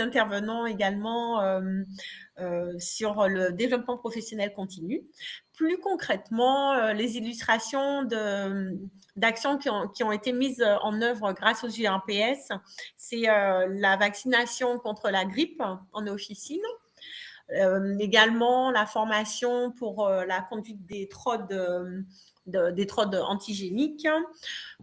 intervenons également sur le développement professionnel continu. Plus concrètement, les illustrations d'actions qui ont été mises en œuvre grâce aux URPS, c'est la vaccination contre la grippe en officine, également la formation pour la conduite des trodes antigéniques.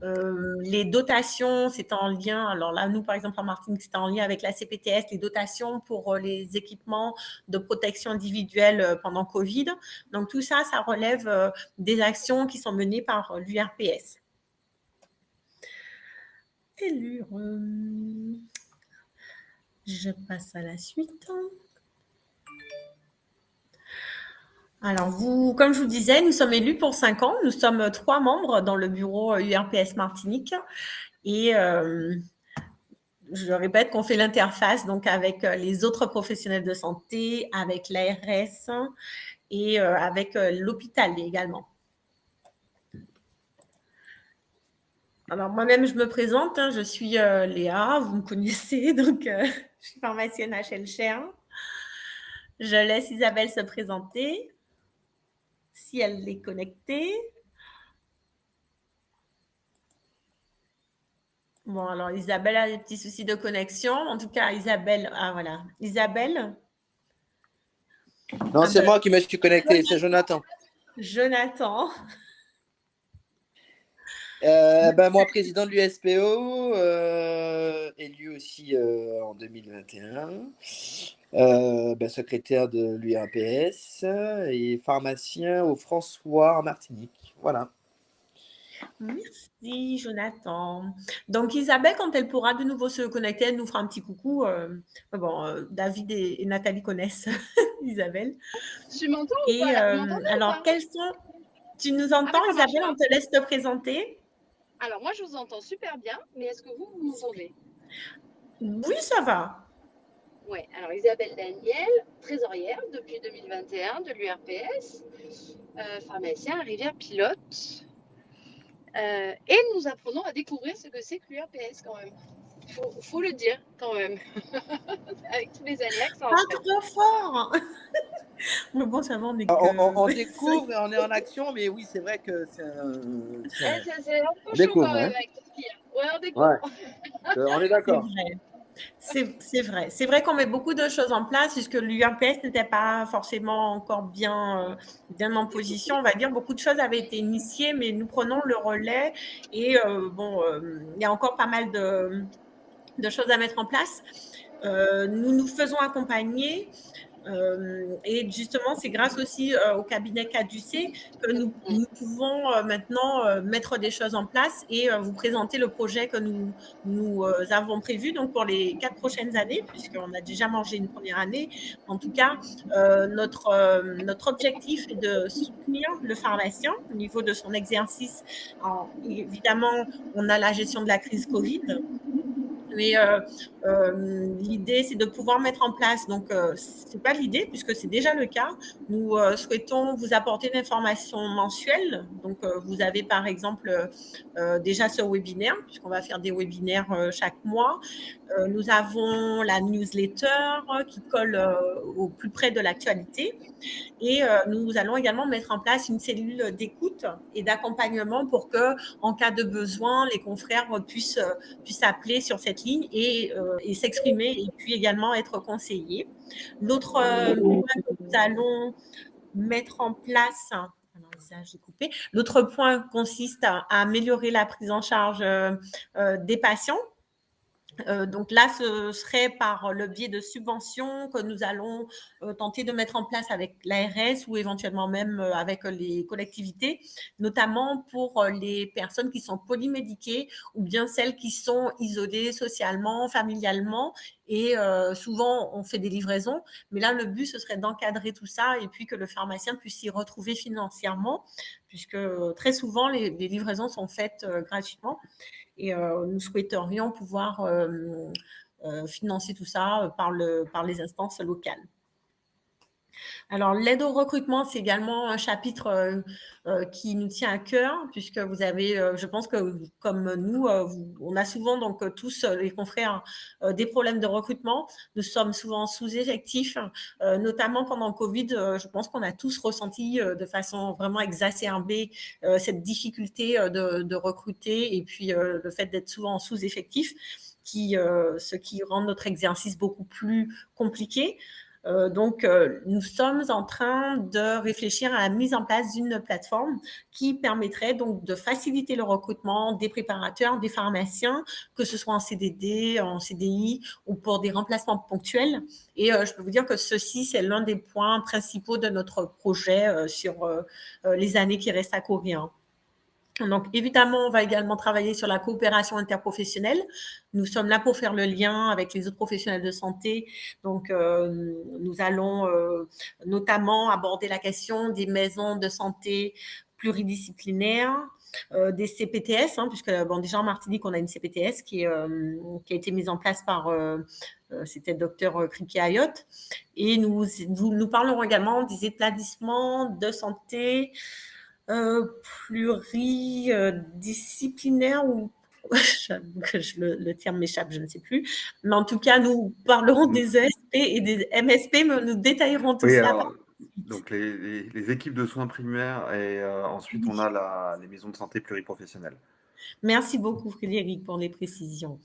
Les dotations, c'est en lien, alors là, nous, par exemple, en Martinique, c'est en lien avec la CPTS, les dotations pour les équipements de protection individuelle pendant Covid. Donc, tout ça, ça relève des actions qui sont menées par l'URPS. Je passe à la suite. Alors, comme je vous disais, nous sommes élus pour 5 ans. Nous sommes 3 membres dans le bureau URPS Martinique. Et je répète qu'on fait l'interface donc avec les autres professionnels de santé, avec l'ARS et avec l'hôpital également. Alors, moi-même, je me présente. Je suis Léa, vous me connaissez, donc je suis pharmacienne HL-Cher. Je laisse Isabelle se présenter, si elle est connectée. Bon, alors Isabelle a des petits soucis de connexion. En tout cas, Isabelle, ah voilà. Isabelle? Non, c'est moi qui me suis connecté, c'est Jonathan. Jonathan. Moi, président de l'USPO, élu aussi en 2021, secrétaire de l'URPS et pharmacien au François en Martinique. Voilà. Merci, Jonathan. Donc, Isabelle, quand elle pourra de nouveau se connecter, elle nous fera un petit coucou. David et Nathalie connaissent Isabelle. Tu m'entends ou pas Vous m'entendez alors, quels sont... Tu nous entends, Isabelle? On te laisse te présenter. Alors, moi, je vous entends super bien, mais est-ce que vous m'entendez? Oui, ça va. Oui, alors Isabelle Daniel, trésorière depuis 2021 de l'URPS, pharmacien à Rivière-Pilote. Et nous apprenons à découvrir ce que c'est que l'URPS quand même. Faut le dire quand même. Avec tous les années que ça Pas trop fort. Mais bon, ça va, on est que... On découvre et on est en action, mais oui, c'est vrai que c'est un peu chaud quand même avec tout ce qu'il y a. Ouais, on découvre. Ouais. On est d'accord. C'est vrai. C'est vrai qu'on met beaucoup de choses en place puisque l'URPS n'était pas forcément encore bien en position, on va dire. Beaucoup de choses avaient été initiées, mais nous prenons le relais et il y a encore pas mal de choses à mettre en place. Nous nous faisons accompagner. Et justement, c'est grâce aussi au cabinet Caducé que nous pouvons maintenant mettre des choses en place et vous présenter le projet que nous avons prévu donc pour les 4 prochaines années, puisqu'on a déjà mangé une première année. En tout cas, notre objectif est de soutenir le pharmacien au niveau de son exercice. Alors, évidemment, on a la gestion de la crise Covid. Mais l'idée, c'est de pouvoir mettre en place, donc ce n'est pas l'idée, puisque c'est déjà le cas. Nous souhaitons vous apporter des informations mensuelles. Donc, vous avez par exemple déjà ce webinaire, puisqu'on va faire des webinaires chaque mois. Nous avons la newsletter qui colle au plus près de l'actualité. Et nous allons également mettre en place une cellule d'écoute et d'accompagnement pour que, en cas de besoin, les confrères puissent appeler sur cette ligne et s'exprimer et puis également être conseillés. L'autre point que nous allons mettre en place, l'autre point consiste à améliorer la prise en charge des patients. Donc là, ce serait par le biais de subventions que nous allons tenter de mettre en place avec l'ARS ou éventuellement même avec les collectivités, notamment pour les personnes qui sont polymédiquées ou bien celles qui sont isolées socialement, familialement. Et souvent, on fait des livraisons. Mais là, le but, ce serait d'encadrer tout ça et puis que le pharmacien puisse s'y retrouver financièrement, puisque très souvent, les livraisons sont faites gratuitement. Et nous souhaiterions pouvoir financer tout ça par les instances locales. Alors, l'aide au recrutement, c'est également un chapitre qui nous tient à cœur, puisque vous avez, je pense que comme nous, on a souvent donc tous les confrères des problèmes de recrutement. Nous sommes souvent sous-effectifs, notamment pendant le Covid. Je pense qu'on a tous ressenti de façon vraiment exacerbée cette difficulté de recruter et puis le fait d'être souvent sous-effectif, ce qui rend notre exercice beaucoup plus compliqué. Donc, nous sommes en train de réfléchir à la mise en place d'une plateforme qui permettrait donc de faciliter le recrutement des préparateurs, des pharmaciens, que ce soit en CDD, en CDI ou pour des remplacements ponctuels. Et je peux vous dire que ceci, c'est l'un des points principaux de notre projet sur les années qui restent à courir. Donc, évidemment, on va également travailler sur la coopération interprofessionnelle. Nous sommes là pour faire le lien avec les autres professionnels de santé. Donc, nous allons notamment aborder la question des maisons de santé pluridisciplinaires, des CPTS, puisque bon, déjà en Martinique, on a une CPTS qui a été mise en place par c'était le docteur Kriki Ayot. Et nous parlerons également des établissements de santé pluridisciplinaire ou le terme m'échappe, je ne sais plus. Mais en tout cas, nous parlerons des ESP et des MSP, mais nous détaillerons tout Oui, cela alors, donc les équipes de soins primaires et ensuite on a les maisons de santé pluriprofessionnelles. Merci beaucoup, Frédéric, pour les précisions.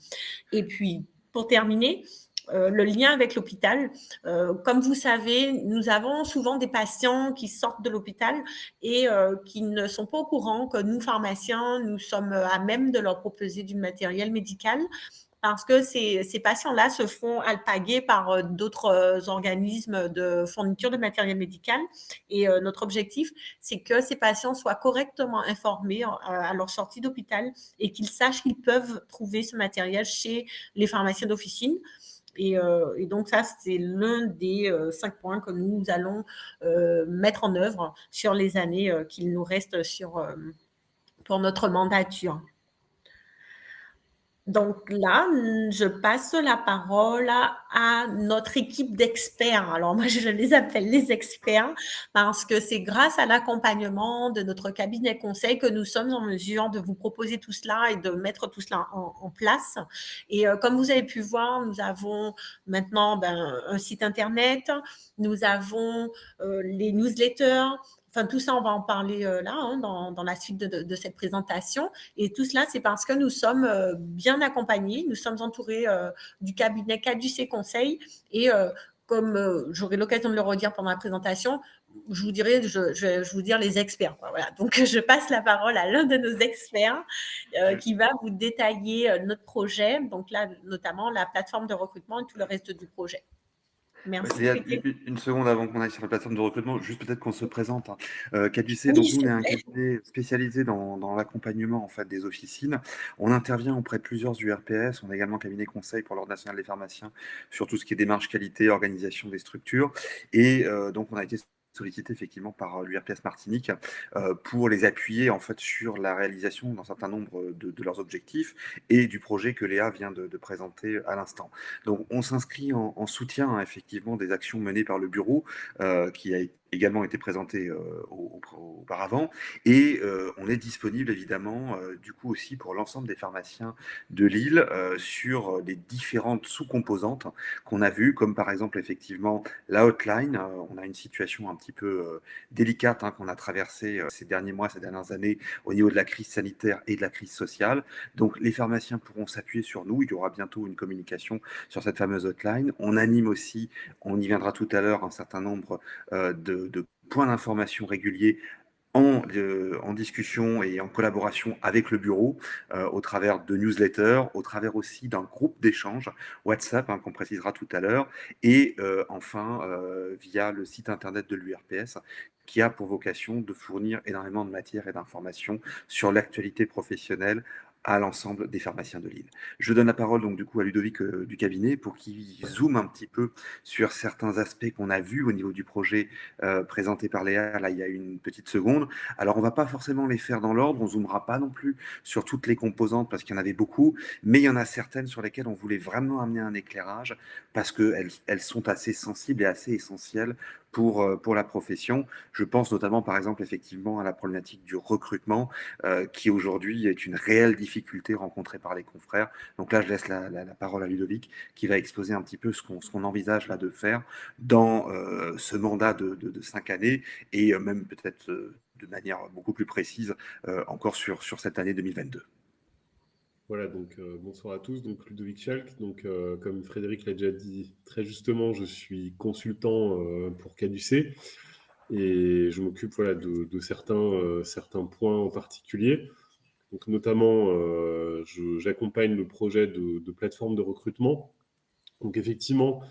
Et puis, pour terminer, le lien avec l'hôpital. Comme vous savez, nous avons souvent des patients qui sortent de l'hôpital et qui ne sont pas au courant que nous, pharmaciens, nous sommes à même de leur proposer du matériel médical parce que ces patients-là se font alpaguer par d'autres organismes de fourniture de matériel médical. Et notre objectif, c'est que ces patients soient correctement informés à leur sortie d'hôpital et qu'ils sachent qu'ils peuvent trouver ce matériel chez les pharmaciens d'officine. Et donc ça, c'est l'un des 5 points que nous allons mettre en œuvre sur les années qu'il nous reste pour notre mandature. Donc là, je passe la parole à notre équipe d'experts. Alors moi, je les appelle les experts parce que c'est grâce à l'accompagnement de notre cabinet conseil que nous sommes en mesure de vous proposer tout cela et de mettre tout cela en place. Et comme vous avez pu voir, nous avons maintenant un site internet, nous avons les newsletters. Enfin, tout ça, on va en parler là, dans la suite de cette présentation. Et tout cela, c'est parce que nous sommes bien accompagnés. Nous sommes entourés du cabinet Caducé Conseil. Et comme j'aurai l'occasion de le redire pendant la présentation, je vais vous dire les experts. Voilà. Donc, je passe la parole à l'un de nos experts qui va vous détailler notre projet. Donc là, notamment la plateforme de recrutement et tout le reste du projet. Merci. Léa, une seconde avant qu'on aille sur la plateforme de recrutement, juste peut-être qu'on se présente. Caducé, Oui, donc nous, s'il on est vous un plaît. cabinet spécialisé dans l'accompagnement en fait, des officines. On intervient auprès de plusieurs URPS. On est également cabinet conseil pour l'Ordre national des pharmaciens sur tout ce qui est démarche qualité, organisation des structures. Et donc, on a été sollicité effectivement par l'URPS Martinique pour les appuyer en fait sur la réalisation d'un certain nombre de leurs objectifs et du projet que Léa vient de présenter à l'instant. Donc on s'inscrit en soutien effectivement des actions menées par le bureau qui a également été présenté auparavant et on est disponible évidemment du coup aussi pour l'ensemble des pharmaciens de Lille sur les différentes sous-composantes qu'on a vues comme par exemple effectivement la hotline. On a une situation un petit peu délicate qu'on a traversée ces derniers mois, ces dernières années au niveau de la crise sanitaire et de la crise sociale. Donc les pharmaciens pourront s'appuyer sur nous. Il y aura bientôt une communication sur cette fameuse hotline. On anime aussi, on y viendra tout à l'heure, un certain nombre de points d'information réguliers en discussion et en collaboration avec le bureau au travers de newsletters, au travers aussi d'un groupe d'échange WhatsApp qu'on précisera tout à l'heure et enfin via le site internet de l'URPS qui a pour vocation de fournir énormément de matière et d'informations sur l'actualité professionnelle à l'ensemble des pharmaciens de Lille. Je donne la parole donc du coup à Ludovic du cabinet pour qu'il zoome un petit peu sur certains aspects qu'on a vus au niveau du projet présenté par Léa là il y a une petite seconde. Alors on va pas forcément les faire dans l'ordre, on zoomera pas non plus sur toutes les composantes parce qu'il y en avait beaucoup, mais il y en a certaines sur lesquelles on voulait vraiment amener un éclairage parce qu'elles sont assez sensibles et assez essentielles pour la profession. Je pense notamment, par exemple, effectivement, à la problématique du recrutement, qui aujourd'hui est une réelle difficulté rencontrée par les confrères. Donc là, je laisse la parole à Ludovic, qui va exposer un petit peu ce qu'on envisage là de faire dans ce mandat de 5 années, et même peut-être de manière beaucoup plus précise encore sur cette année 2022. Voilà, donc bonsoir à tous. Donc Ludovic Schalk, donc comme Frédéric l'a déjà dit très justement, je suis consultant pour Caducée et je m'occupe voilà, de certains points en particulier. Donc notamment, j'accompagne le projet de plateforme de recrutement. Donc effectivement,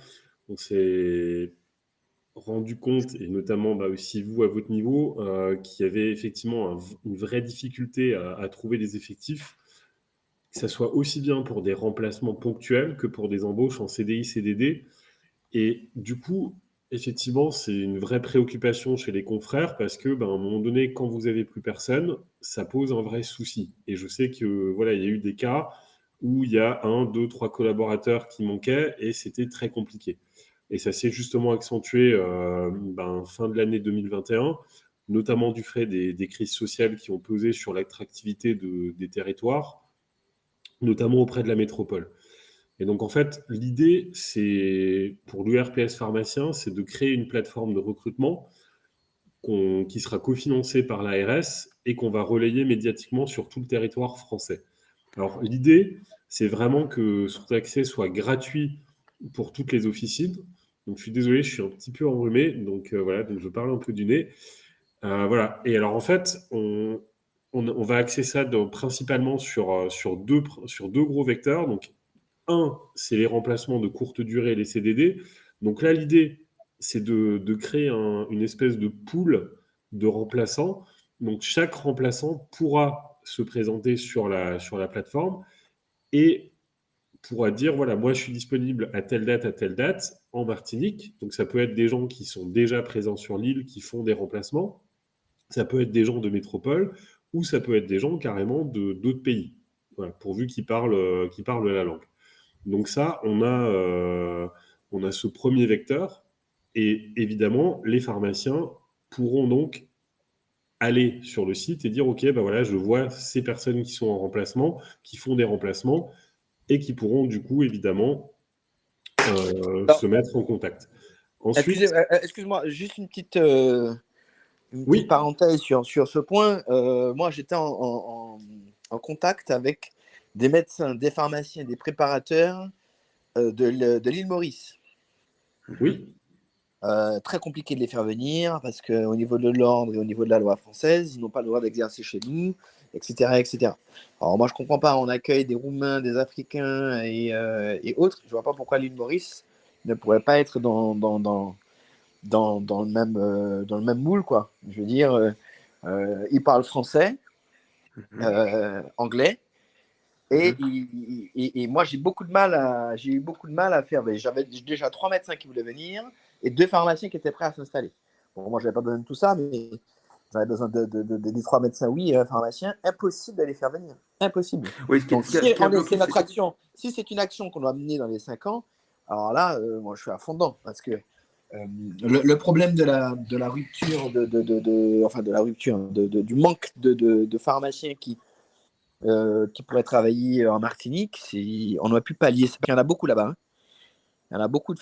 on s'est rendu compte, et notamment aussi vous à votre niveau, qu'il y avait effectivement une vraie difficulté à trouver des effectifs, que ça soit aussi bien pour des remplacements ponctuels que pour des embauches en CDI, CDD. Et du coup, effectivement, c'est une vraie préoccupation chez les confrères parce que, à un moment donné, quand vous n'avez plus personne, ça pose un vrai souci. Et je sais que voilà, il y a eu des cas où il y a 1, 2, 3 collaborateurs qui manquaient et c'était très compliqué. Et ça s'est justement accentué fin de l'année 2021, notamment du fait des crises sociales qui ont pesé sur l'attractivité des territoires, notamment auprès de la métropole. Et donc, en fait, l'idée, c'est, pour l'URPS pharmacien, c'est de créer une plateforme de recrutement qui sera cofinancée par l'ARS et qu'on va relayer médiatiquement sur tout le territoire français. Alors, l'idée, c'est vraiment que cet accès soit gratuit pour toutes les officines. Donc, je suis désolé, je suis un petit peu enrhumé, donc voilà, donc je parle un peu du nez. Voilà. Et alors, en fait, on va axer ça principalement sur deux gros vecteurs. Donc, un, c'est les remplacements de courte durée, les CDD. Donc là, l'idée, c'est de créer une espèce de pool de remplaçants. Donc, chaque remplaçant pourra se présenter sur la plateforme et pourra dire, voilà, moi, je suis disponible à telle date en Martinique. Donc, ça peut être des gens qui sont déjà présents sur l'île, qui font des remplacements. Ça peut être des gens de métropole ou ça peut être des gens carrément d'autres pays, voilà, pourvu qu'ils parlent la langue. Donc ça, on a ce premier vecteur et évidemment, les pharmaciens pourront donc aller sur le site et dire « Ok, voilà, je vois ces personnes qui sont en remplacement, qui font des remplacements et qui pourront du coup, évidemment, se mettre en contact. » Ensuite, Excuse-moi, juste une petite oui, parenthèse sur ce point. Moi, j'étais en contact avec des médecins, des pharmaciens, des préparateurs de l'île Maurice. oui, Très compliqué de les faire venir parce qu'au niveau de l'ordre et au niveau de la loi française, ils n'ont pas le droit d'exercer chez nous, etc., etc. Alors moi, je comprends pas. On accueille des Roumains, des Africains et autres. Je vois pas pourquoi l'île Maurice ne pourrait pas être dans le même moule, quoi. Je veux dire, ils parlent français, anglais. Et moi, j'ai eu beaucoup de mal à faire. J'avais déjà 3 médecins qui voulaient venir et 2 pharmaciens qui étaient prêts à s'installer. Bon, moi, je n'avais pas besoin de tout ça, mais j'avais besoin des 3 médecins, oui, et un pharmacien. Impossible de les faire venir. Impossible. Oui, Donc, si c'est une action qu'on doit mener dans les 5 ans, alors là, moi, je suis à fond dedans parce que le problème de la rupture, du manque de pharmaciens qui pourraient travailler en Martinique, on aurait pu pallier ça. Il y en a beaucoup là-bas. Hein. Il y a beaucoup de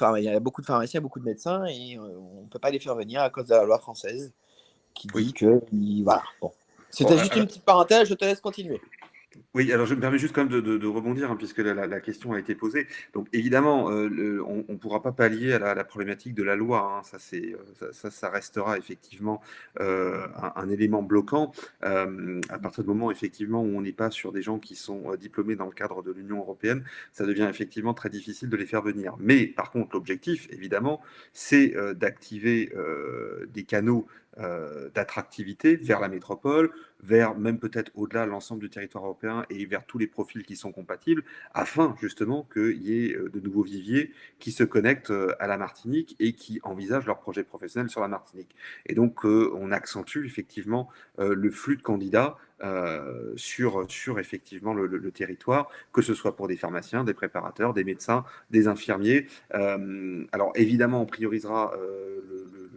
pharmaciens, beaucoup de médecins, et on ne peut pas les faire venir à cause de la loi française qui dit que voilà. Bon. C'était juste une petite parenthèse, je te laisse continuer. Oui, alors je me permets juste quand même de rebondir, puisque la question a été posée. Donc évidemment, on ne pourra pas pallier à la problématique de la loi. Hein. Ça restera effectivement un élément bloquant à partir du moment effectivement où on n'est pas sur des gens qui sont diplômés dans le cadre de l'Union européenne. Ça devient effectivement très difficile de les faire venir. Mais par contre, l'objectif, évidemment, c'est d'activer des canaux d'attractivité vers la métropole, vers même peut-être au-delà l'ensemble du territoire européen et vers tous les profils qui sont compatibles, afin justement qu'il y ait de nouveaux viviers qui se connectent à la Martinique et qui envisagent leur projet professionnel sur la Martinique. Et donc on accentue effectivement le flux de candidats sur effectivement le territoire, que ce soit pour des pharmaciens, des préparateurs, des médecins, des infirmiers. Alors évidemment, on priorisera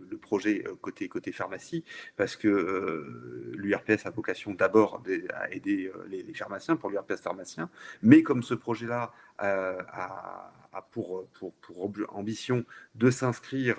le projet côté pharmacie, parce que l'URPS a vocation d'abord à aider les pharmaciens pour l'URPS pharmacien, mais comme ce projet-là a pour ambition de s'inscrire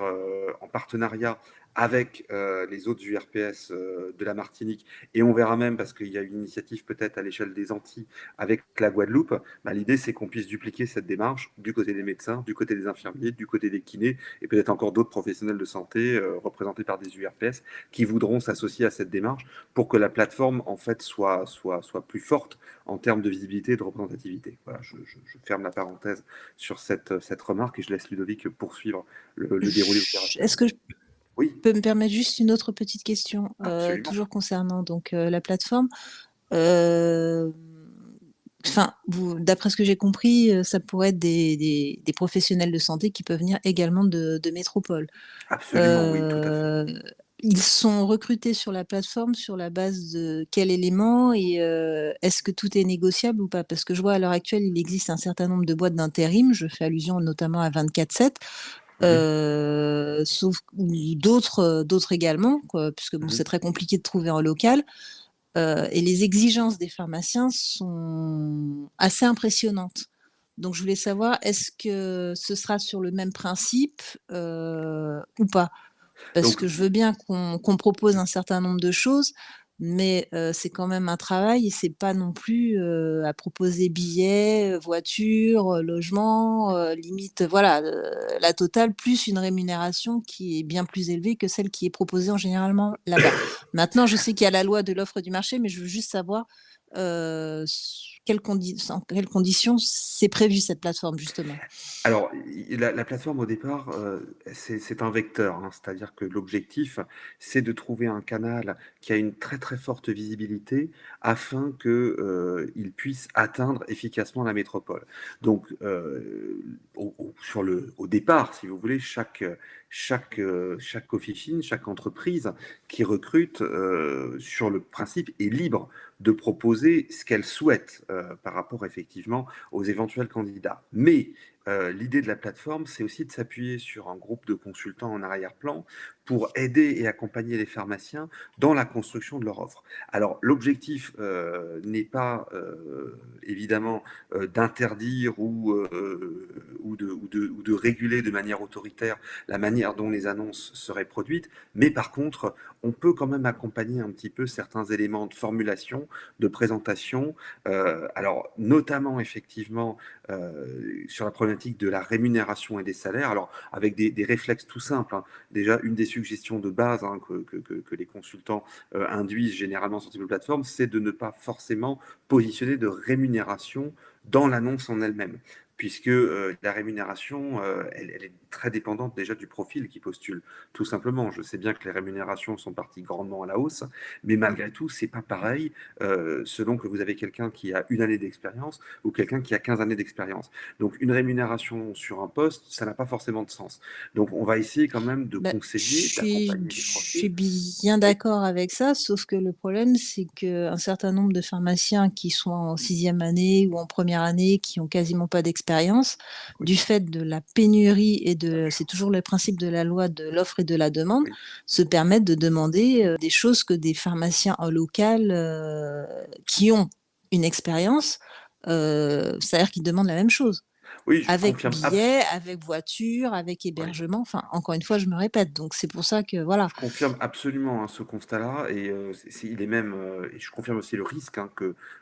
en partenariat avec les autres URPS de la Martinique, et on verra même, parce qu'il y a une initiative peut-être à l'échelle des Antilles avec la Guadeloupe, l'idée c'est qu'on puisse dupliquer cette démarche du côté des médecins, du côté des infirmiers, du côté des kinés, et peut-être encore d'autres professionnels de santé représentés par des URPS qui voudront s'associer à cette démarche pour que la plateforme en fait soit plus forte en termes de visibilité et de représentativité. Voilà, je ferme la parenthèse sur cette remarque et je laisse Ludovic poursuivre le déroulé opérationnel. Est-ce que je Oui, peux me permettre juste une autre petite question, absolument. toujours concernant donc la plateforme. Enfin, d'après ce que j'ai compris, ça pourrait être des professionnels de santé qui peuvent venir également de métropole. Absolument, oui, tout à fait. Ils sont recrutés sur la plateforme sur la base de quel élément et est-ce que tout est négociable ou pas? Parce que je vois à l'heure actuelle, il existe un certain nombre de boîtes d'intérim, je fais allusion notamment à 24/7, sauf ou d'autres également, quoi, puisque bon, c'est très compliqué de trouver en local. Et les exigences des pharmaciens sont assez impressionnantes. Donc je voulais savoir, est-ce que ce sera sur le même principe ou pas? Parce Donc, que je veux bien qu'on propose un certain nombre de choses, mais c'est quand même un travail et c'est pas non plus à proposer billets, voitures, logements, limite, voilà, la totale, plus une rémunération qui est bien plus élevée que celle qui est proposée en généralement là-bas. Maintenant, je sais qu'il y a la loi de l'offre et du marché, mais je veux juste savoir en quelles conditions c'est prévu cette plateforme, justement. Alors, la plateforme au départ, c'est un vecteur, hein, c'est-à-dire que l'objectif, c'est de trouver un canal qui a une très très forte visibilité afin qu'il puisse atteindre efficacement la métropole. Donc, au départ, si vous voulez, chaque officine, chaque entreprise qui recrute sur le principe est libre de proposer ce qu'elle souhaite par rapport effectivement aux éventuels candidats. Mais l'idée de la plateforme, c'est aussi de s'appuyer sur un groupe de consultants en arrière-plan pour aider et accompagner les pharmaciens dans la construction de leur offre. Alors, l'objectif n'est pas évidemment d'interdire ou de réguler de manière autoritaire la manière dont les annonces seraient produites, mais par contre, on peut quand même accompagner un petit peu certains éléments de formulation, de présentation, alors notamment effectivement sur la problématique de la rémunération et des salaires, alors avec des réflexes tout simples, hein. Déjà, une des suggestions de base que les consultants induisent généralement sur cette plateforme, c'est de ne pas forcément positionner de rémunération dans l'annonce en elle-même, puisque la rémunération, elle est très dépendante déjà du profil qui postule, tout simplement. Je sais bien que les rémunérations sont parties grandement à la hausse, mais malgré tout, c'est pas pareil selon que vous avez quelqu'un qui a 1 année d'expérience ou quelqu'un qui a 15 années d'expérience. Donc, une rémunération sur un poste, ça n'a pas forcément de sens. Donc, on va essayer quand même de conseiller, d'accompagner les Je profils. suis bien d'accord avec ça, sauf que le problème, c'est qu'un certain nombre de pharmaciens qui sont en 6e année ou en première année, qui ont quasiment pas d'expérience, du fait de la pénurie et c'est toujours le principe de la loi de l'offre et de la demande, se permettent de demander des choses que des pharmaciens en local qui ont une expérience, c'est-à-dire qu'ils demandent la même chose. Oui, je Avec confirme. billet, avec voiture, avec hébergement, enfin, encore une fois, je me répète, donc c'est pour ça que voilà. Je confirme absolument ce constat-là et il est même, et je confirme aussi le risque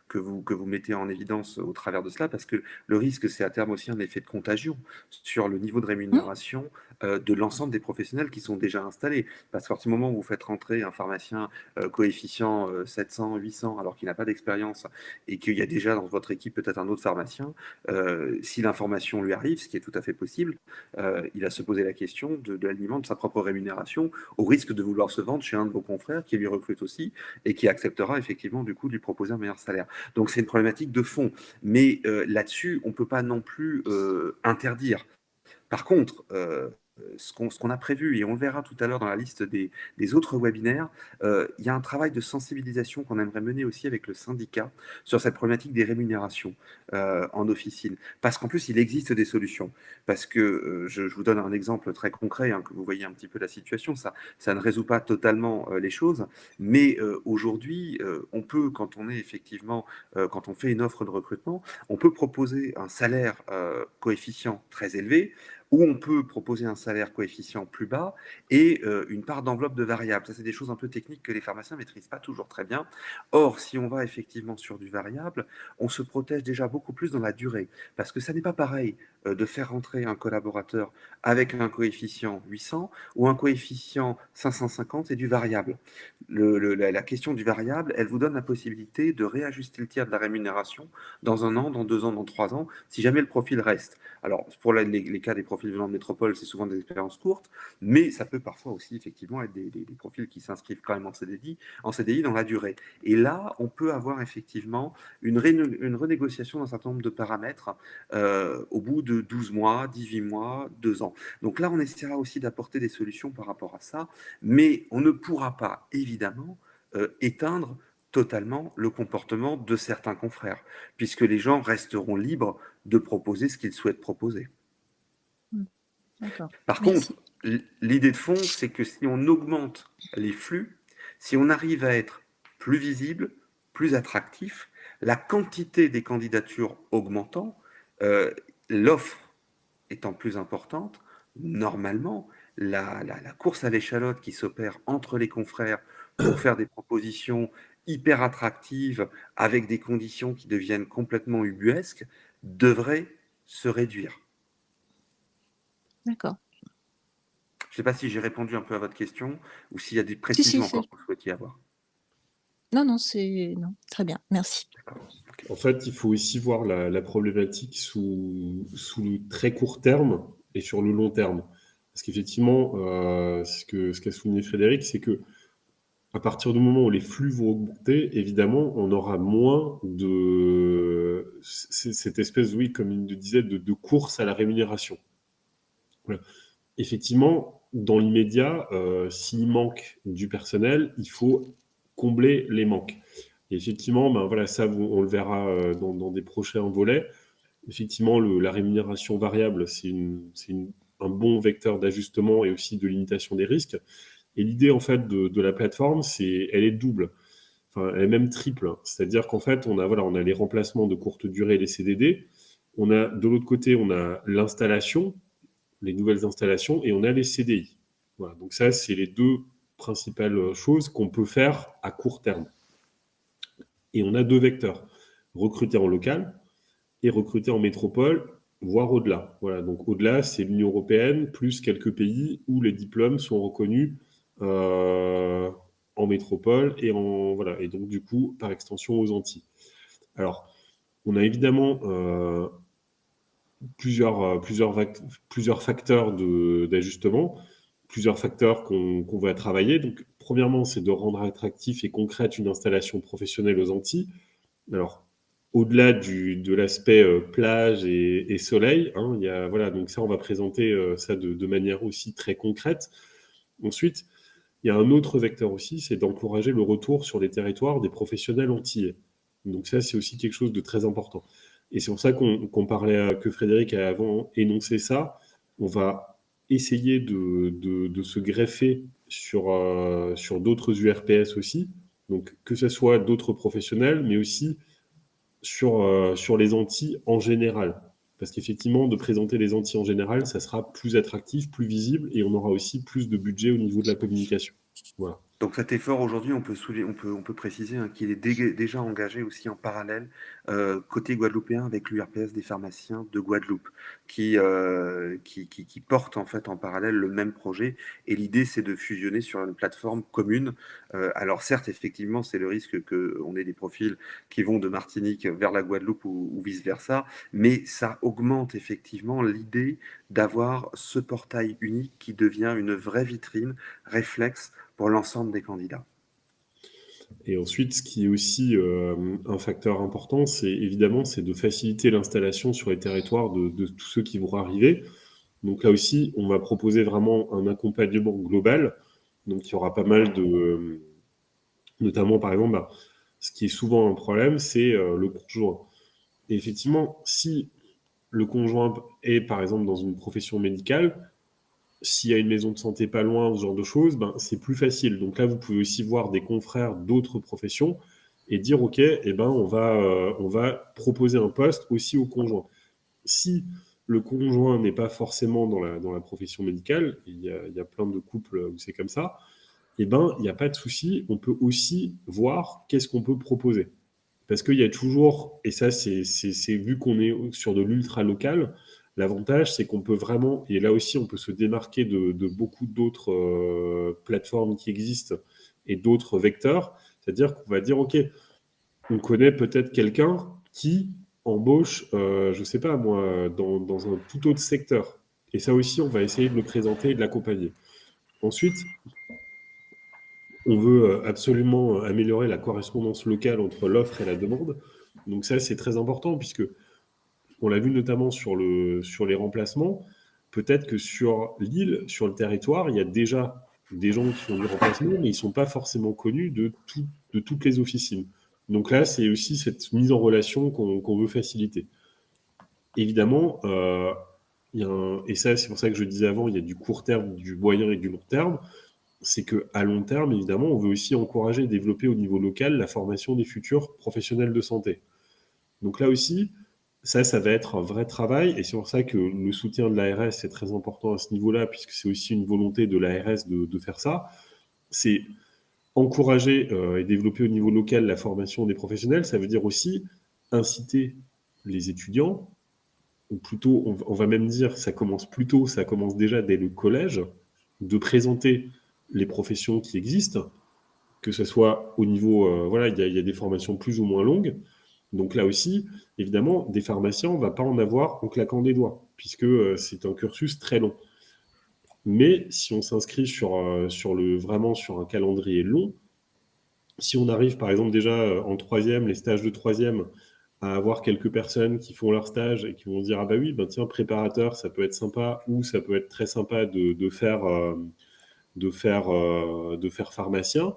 que vous mettez en évidence au travers de cela, parce que le risque, c'est à terme aussi un effet de contagion sur le niveau de rémunération de l'ensemble des professionnels qui sont déjà installés. Parce qu'à partir du moment où vous faites rentrer un pharmacien coefficient 700, 800, alors qu'il n'a pas d'expérience et qu'il y a déjà dans votre équipe peut-être un autre pharmacien, si l'information lui arrive, ce qui est tout à fait possible, il va se poser la question de l'alignement de sa propre rémunération au risque de vouloir se vendre chez un de vos confrères qui lui recrute aussi et qui acceptera effectivement du coup de lui proposer un meilleur salaire. Donc c'est une problématique de fond. Mais là-dessus, on ne peut pas non plus interdire. Par contre, ce qu'on a prévu, et on le verra tout à l'heure dans la liste des autres webinaires, il y a un travail de sensibilisation qu'on aimerait mener aussi avec le syndicat sur cette problématique des rémunérations en officine. Parce qu'en plus, il existe des solutions. Parce que je vous donne un exemple très concret, hein, que vous voyez un petit peu la situation. Ça ne résout pas totalement les choses, mais aujourd'hui, on peut, quand on est effectivement, quand on fait une offre de recrutement, on peut proposer un salaire coefficient très élevé, ou on peut proposer un salaire coefficient plus bas et une part d'enveloppe de variable. Ça, c'est des choses un peu techniques que les pharmaciens ne maîtrisent pas toujours très bien. Or, si on va effectivement sur du variable, on se protège déjà beaucoup plus dans la durée. Parce que ça n'est pas pareil de faire rentrer un collaborateur avec un coefficient 800 ou un coefficient 550 et du variable. La question du variable, elle vous donne la possibilité de réajuster le tiers de la rémunération dans 1 an, dans 2 ans, dans 3 ans, si jamais le profil reste. Alors, pour les cas des profils venant de métropole, c'est souvent des expériences courtes, mais ça peut parfois aussi effectivement être des profils qui s'inscrivent quand même en CDI dans la durée. Et là, on peut avoir effectivement une renégociation d'un certain nombre de paramètres au bout de 12 mois, 18 mois, 2 ans. Donc là, on essaiera aussi d'apporter des solutions par rapport à ça, mais on ne pourra pas, évidemment, éteindre totalement le comportement de certains confrères, puisque les gens resteront libres de proposer ce qu'ils souhaitent proposer. D'accord. Par Merci. contre, l'idée de fond, c'est que si on augmente les flux, si on arrive à être plus visible, plus attractif, la quantité des candidatures augmentant, l'offre étant plus importante, normalement, la course à l'échalote qui s'opère entre les confrères pour faire des propositions hyper attractives avec des conditions qui deviennent complètement ubuesques devrait se réduire. D'accord. Je ne sais pas si j'ai répondu un peu à votre question ou s'il y a des précisions encore que vous souhaitiez avoir. Non, non, très bien, merci. En fait, il faut aussi voir la problématique sous le très court terme et sur le long terme. Parce qu'effectivement, ce qu'a souligné Frédéric, c'est que à partir du moment où les flux vont augmenter, évidemment, on aura moins de cette espèce, oui, comme il le disait, de course à la rémunération. Voilà. Effectivement, dans l'immédiat, s'il manque du personnel, il faut combler les manques. Et effectivement, ben voilà, ça, on le verra dans des prochains volets. Effectivement, la rémunération variable, c'est un bon vecteur d'ajustement et aussi de limitation des risques. Et l'idée, en fait, de la plateforme, elle est double. Enfin, elle est même triple. C'est-à-dire qu'en fait, on a les remplacements de courte durée, les CDD. De l'autre côté, on a l'installation, les nouvelles installations, et on a les CDI. Voilà. Donc ça, c'est les deux principales choses qu'on peut faire à court terme. Et on a 2 vecteurs, recruter en local et recruter en métropole, voire au-delà. Voilà, donc au-delà, c'est l'Union européenne, plus quelques pays où les diplômes sont reconnus en métropole et et donc du coup, par extension, aux Antilles. Alors, on a évidemment plusieurs facteurs d'ajustement, plusieurs facteurs qu'on va travailler. Donc, premièrement, c'est de rendre attractif et concrète une installation professionnelle aux Antilles. Alors, au-delà de l'aspect plage et soleil, hein, donc ça, on va présenter ça de manière aussi très concrète. Ensuite, il y a un autre vecteur aussi, c'est d'encourager le retour sur les territoires des professionnels antillais. Donc ça, c'est aussi quelque chose de très important. Et c'est pour ça qu'on parlait, que Frédéric a avant énoncé ça. On va essayer de se greffer sur d'autres URPS aussi, donc que ce soit d'autres professionnels, mais aussi sur les Antilles en général. Parce qu'effectivement, de présenter les Antilles en général, ça sera plus attractif, plus visible, et on aura aussi plus de budget au niveau de la communication. Voilà. Donc cet effort aujourd'hui, on peut préciser qu'il est déjà engagé aussi en parallèle côté guadeloupéen avec l'URPS des pharmaciens de Guadeloupe qui porte en fait en parallèle le même projet, et l'idée c'est de fusionner sur une plateforme commune. Alors certes, effectivement, c'est le risque qu'on ait des profils qui vont de Martinique vers la Guadeloupe ou vice-versa, mais ça augmente effectivement l'idée d'avoir ce portail unique qui devient une vraie vitrine, réflexe pour l'ensemble des candidats. Et ensuite, ce qui est aussi un facteur important, c'est de faciliter l'installation sur les territoires de tous ceux qui vont arriver. Donc là aussi, on va proposer vraiment un accompagnement global. Donc il y aura pas mal de... notamment, par exemple, ce qui est souvent un problème, c'est le conjoint. Et effectivement, si le conjoint est, par exemple, dans une profession médicale, s'il y a une maison de santé pas loin, ce genre de choses, c'est plus facile. Donc là, vous pouvez aussi voir des confrères d'autres professions et dire, OK, on va proposer un poste aussi au conjoint. Si le conjoint n'est pas forcément dans la profession médicale, il y a plein de couples où c'est comme ça, il n'y a pas de souci, on peut aussi voir qu'est-ce qu'on peut proposer. Parce qu'il y a toujours, et ça c'est vu qu'on est sur de l'ultra local, l'avantage c'est qu'on peut vraiment, et là aussi on peut se démarquer de beaucoup d'autres plateformes qui existent et d'autres vecteurs, c'est-à-dire qu'on va dire, OK, on connaît peut-être quelqu'un qui embauche, je ne sais pas moi, dans un tout autre secteur. Et ça aussi, on va essayer de le présenter et de l'accompagner. Ensuite, on veut absolument améliorer la correspondance locale entre l'offre et la demande. Donc ça, c'est très important puisque on l'a vu notamment sur les remplacements. Peut-être que sur l'île, sur le territoire, il y a déjà des gens qui font du remplacement, mais ils ne sont pas forcément connus de toutes les officines. Donc là, c'est aussi cette mise en relation qu'on veut faciliter. Évidemment, et ça, c'est pour ça que je disais avant, il y a du court terme, du moyen et du long terme. C'est qu'à long terme, évidemment, on veut aussi encourager et développer au niveau local la formation des futurs professionnels de santé. Donc là aussi, ça va être un vrai travail, et c'est pour ça que le soutien de l'ARS est très important à ce niveau-là, puisque c'est aussi une volonté de l'ARS de faire ça. C'est encourager et développer au niveau local la formation des professionnels, ça veut dire aussi inciter les étudiants, ou plutôt, on va même dire, ça commence déjà dès le collège, de présenter les professions qui existent, que ce soit au niveau, il y a des formations plus ou moins longues. Donc là aussi, évidemment, des pharmaciens, on ne va pas en avoir en claquant des doigts, puisque c'est un cursus très long. Mais si on s'inscrit vraiment sur un calendrier long, si on arrive par exemple déjà en troisième, les stages de troisième, à avoir quelques personnes qui font leur stage et qui vont dire « Ah bah oui, tiens, préparateur, ça peut être sympa » ou « Ça peut être très sympa de faire pharmacien »,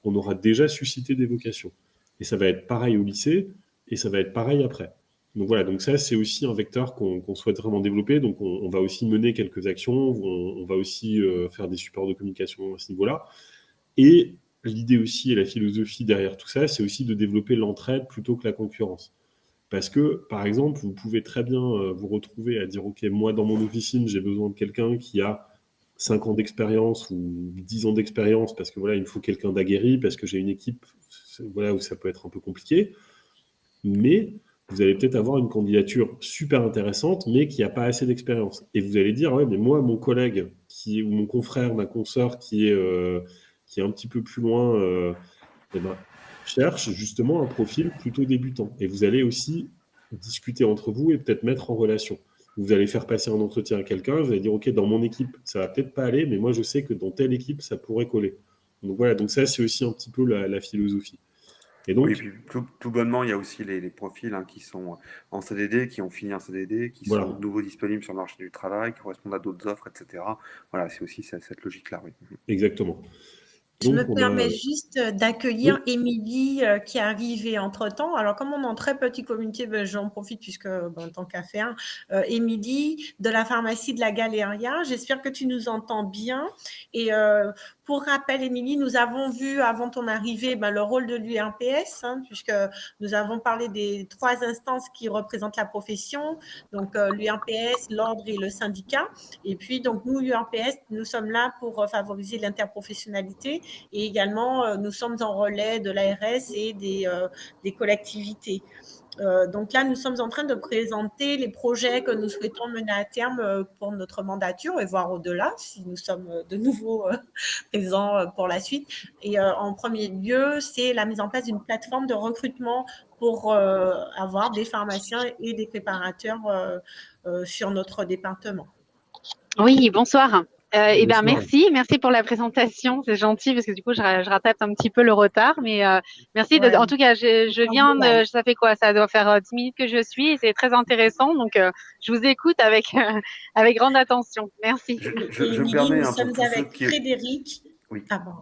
on aura déjà suscité des vocations. Et ça va être pareil au lycée, et ça va être pareil après. Donc voilà, donc ça, c'est aussi un vecteur qu'on souhaite vraiment développer. Donc on va aussi mener quelques actions, on va aussi faire des supports de communication à ce niveau-là. Et l'idée aussi et la philosophie derrière tout ça, c'est aussi de développer l'entraide plutôt que la concurrence. Parce que, par exemple, vous pouvez très bien vous retrouver à dire « Ok, moi, dans mon officine, j'ai besoin de quelqu'un qui a 5 ans d'expérience ou 10 ans d'expérience parce que il me faut quelqu'un d'aguerri, parce que j'ai une équipe où ça peut être un peu compliqué. » Mais vous allez peut-être avoir une candidature super intéressante, mais qui n'a pas assez d'expérience. Et vous allez dire « Ouais, mais moi, mon collègue ou mon confrère, ma consoeur qui est un petit peu plus loin, cherche justement un profil plutôt débutant. » Et vous allez aussi discuter entre vous et peut-être mettre en relation. Vous allez faire passer un entretien à quelqu'un, vous allez dire « Ok, dans mon équipe, ça va peut-être pas aller, mais moi, je sais que dans telle équipe, ça pourrait coller. » Donc voilà, donc ça, c'est aussi un petit peu la philosophie. Et donc, oui, et puis tout bonnement, il y a aussi les profils qui sont en CDD, qui ont fini un CDD, qui sont de nouveau disponibles sur le marché du travail, qui correspondent à d'autres offres, etc. Voilà, c'est aussi cette logique-là, oui. Exactement. Je me permets juste d'accueillir Émilie qui est arrivée entre-temps. Alors, comme on est en très petit comité, j'en profite puisque, tant qu'à faire, Émilie de la pharmacie de la Galéria, j'espère que tu nous entends bien. Et pour rappel, Émilie, nous avons vu avant ton arrivée le rôle de l'URPS, puisque nous avons parlé des 3 instances qui représentent la profession, donc l'URPS, l'ordre et le syndicat. Et puis, donc, nous, l'URPS, nous sommes là pour favoriser l'interprofessionnalité. Et également, nous sommes en relais de l'ARS et des collectivités. Donc là, nous sommes en train de présenter les projets que nous souhaitons mener à terme pour notre mandature et voire au-delà, si nous sommes de nouveau présents pour la suite. Et en premier lieu, c'est la mise en place d'une plateforme de recrutement pour avoir des pharmaciens et des préparateurs sur notre département. Oui, bonsoir. Eh bien, Bonsoir. merci pour la présentation. C'est gentil parce que du coup, je rattrape un petit peu le retard. Mais merci. Ouais, En tout cas, je viens ouais. de. Ça fait quoi? Ça doit faire 10 minutes que je suis et c'est très intéressant. Donc, je vous écoute avec avec grande attention. Merci. Je Et me Émilie, permets nous hein, pour sommes tous ceux avec qui... Frédéric. Oui. Ah bon.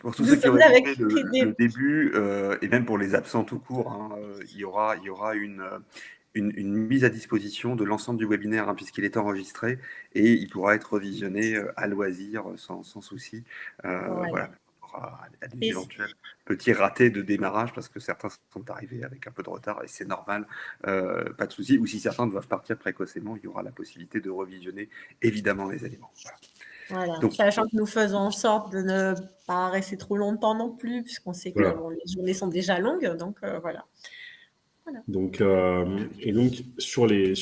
Pour tous Nous ceux qui sommes auraient avec loupé le Frédéric. début, et même pour les absents tout court, hein, il y aura une mise à disposition de l'ensemble du webinaire, hein, puisqu'il est enregistré, et il pourra être revisionné à loisir, sans souci. Voilà. Voilà, par rapport à des Et éventuels petits ratés de démarrage, parce que certains sont arrivés avec un peu de retard, et c'est normal, pas de souci. Ou si certains doivent partir précocement, il y aura la possibilité de revisionner évidemment les éléments. voilà. Donc, Sachant que nous faisons en sorte de ne pas rester trop longtemps non plus, puisqu'on sait que Voilà. bon, les journées sont déjà longues. Donc, voilà. Donc, et donc sur les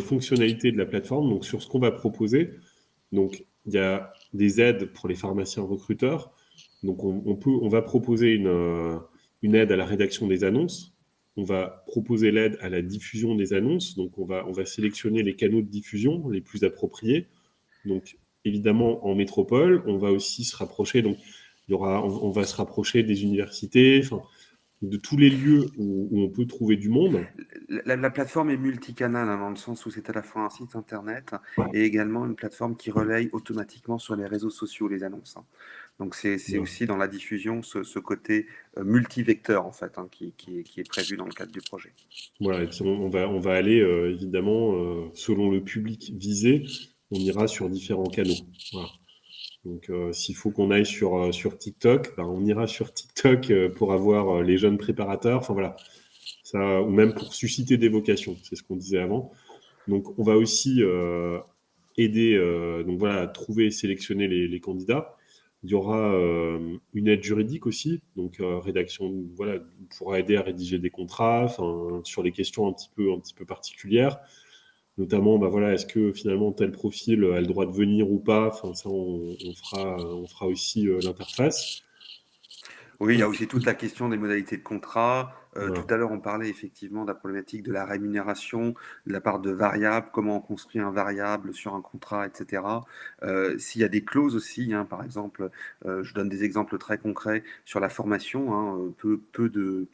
fonctionnalités de la plateforme, donc sur ce qu'on va proposer, donc il y a des aides pour les pharmaciens recruteurs. Donc on va proposer une aide à la rédaction des annonces. On va proposer l'aide à la diffusion des annonces. Donc on va sélectionner les canaux de diffusion les plus appropriés. Donc évidemment en métropole, on va aussi se rapprocher. Donc on va se rapprocher des universités, enfin de tous les lieux où on peut trouver du monde. la plateforme est multicanale, hein, dans le sens où c'est à la fois un site internet et également une plateforme qui relaye automatiquement sur les réseaux sociaux les annonces, hein. Donc c'est Ouais. aussi dans la diffusion ce côté multivecteur en fait, hein, qui est prévu dans le cadre du projet. Voilà, et puis on va aller évidemment selon le public visé, on ira sur différents canaux. Voilà. Donc s'il faut qu'on aille sur TikTok, ben, on ira sur TikTok pour avoir les jeunes préparateurs. Enfin voilà, ça, ou même pour susciter des vocations, c'est ce qu'on disait avant. Donc on va aussi aider, donc voilà, à trouver et sélectionner les candidats. Il y aura une aide juridique aussi, donc rédaction, voilà, on pourra aider à rédiger des contrats, enfin, sur les questions un petit peu particulières, notamment, bah voilà, est-ce que finalement tel profil a le droit de venir ou pas, enfin ça on fera aussi l'interface. Oui, il y a aussi toute la question des modalités de contrat. Voilà. Tout à l'heure, on parlait effectivement de la problématique de la rémunération, de la part de variables, comment on construit un variable sur un contrat, etc. S'il y a des clauses aussi, hein, par exemple, je donne des exemples très concrets sur la formation, hein, peu de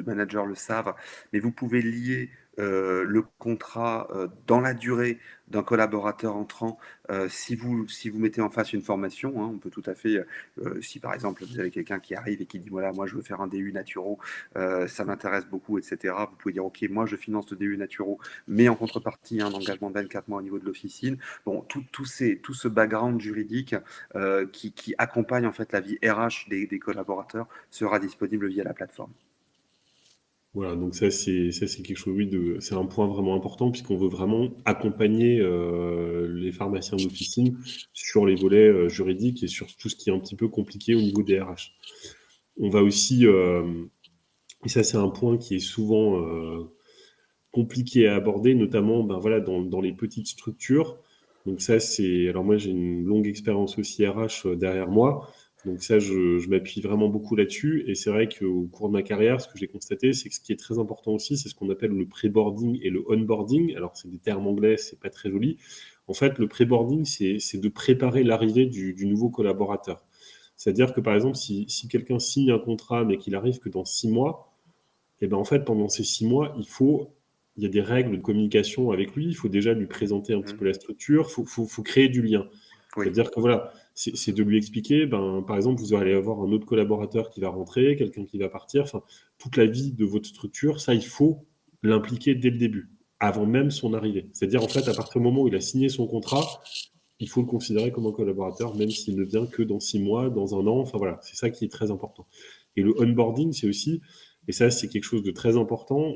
managers le savent, mais vous pouvez lier le contrat dans la durée d'un collaborateur entrant si vous mettez en face une formation, hein, on peut tout à fait, si par exemple vous avez quelqu'un qui arrive et qui dit voilà, moi je veux faire un DU naturaux, ça m'intéresse beaucoup, etc. Vous pouvez dire ok, moi je finance le DU naturaux, mais en contrepartie un engagement de 24 mois au niveau de l'officine. Bon, tout ce background juridique qui accompagne en fait la vie RH des collaborateurs sera disponible via la plateforme. Voilà, donc ça c'est quelque chose, oui, c'est un point vraiment important puisqu'on veut vraiment accompagner les pharmaciens d'officine sur les volets juridiques et sur tout ce qui est un petit peu compliqué au niveau des RH. On va aussi, et ça c'est un point qui est souvent compliqué à aborder, notamment ben, voilà, dans les petites structures. Donc ça c'est, alors moi j'ai une longue expérience aussi RH derrière moi. Donc ça, je m'appuie vraiment beaucoup là-dessus. Et c'est vrai qu'au cours de ma carrière, ce que j'ai constaté, c'est que ce qui est très important aussi, c'est ce qu'on appelle le pré-boarding et le onboarding. Alors, c'est des termes anglais, c'est pas très joli. En fait, le pré-boarding, c'est de préparer l'arrivée du nouveau collaborateur. C'est-à-dire que, par exemple, si quelqu'un signe un contrat, mais qu'il arrive que dans 6 mois, et ben en fait, pendant ces 6 mois, il y a des règles de communication avec lui. Il faut déjà lui présenter un petit peu la structure. Faut créer du lien. Oui. C'est-à-dire que voilà, c'est de lui expliquer, ben, par exemple, vous allez avoir un autre collaborateur qui va rentrer, quelqu'un qui va partir, enfin, toute la vie de votre structure, ça, il faut l'impliquer dès le début, avant même son arrivée. C'est-à-dire, en fait, à partir du moment où il a signé son contrat, il faut le considérer comme un collaborateur, même s'il ne vient que dans 6 mois, dans un an, enfin voilà, c'est ça qui est très important. Et le onboarding, c'est aussi, et ça, c'est quelque chose de très important.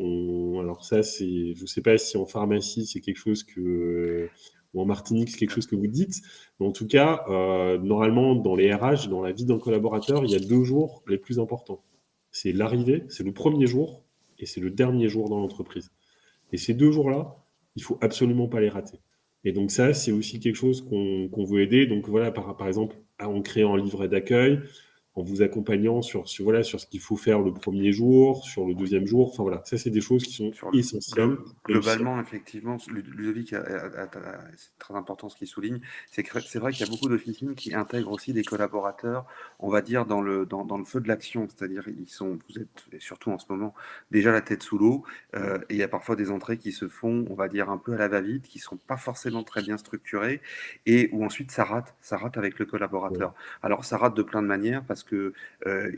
Alors ça, c'est, je ne sais pas si en pharmacie, c'est quelque chose que, ou en Martinique, c'est quelque chose que vous dites, mais en tout cas, normalement, dans les RH, dans la vie d'un collaborateur, il y a 2 jours les plus importants. C'est l'arrivée, c'est le premier jour, et c'est le dernier jour dans l'entreprise. Et ces 2 jours-là, il faut absolument pas les rater. Et donc ça, c'est aussi quelque chose qu'on veut aider. Donc voilà, par exemple, en créant un livret d'accueil, en vous accompagnant voilà, sur ce qu'il faut faire le premier jour, sur le deuxième jour. Enfin voilà, ça c'est des choses qui sont essentielles. Globalement, effectivement, Ludovic, c'est très important ce qu'il souligne, c'est vrai qu'il y a beaucoup d'officines qui intègrent aussi des collaborateurs, on va dire, dans le feu de l'action, c'est-à-dire vous êtes, et surtout en ce moment, déjà la tête sous l'eau, et il y a parfois des entrées qui se font, on va dire, un peu à la va-vite, qui sont pas forcément très bien structurées, et où ensuite ça rate avec le collaborateur. Alors ça rate de plein de manières, parce que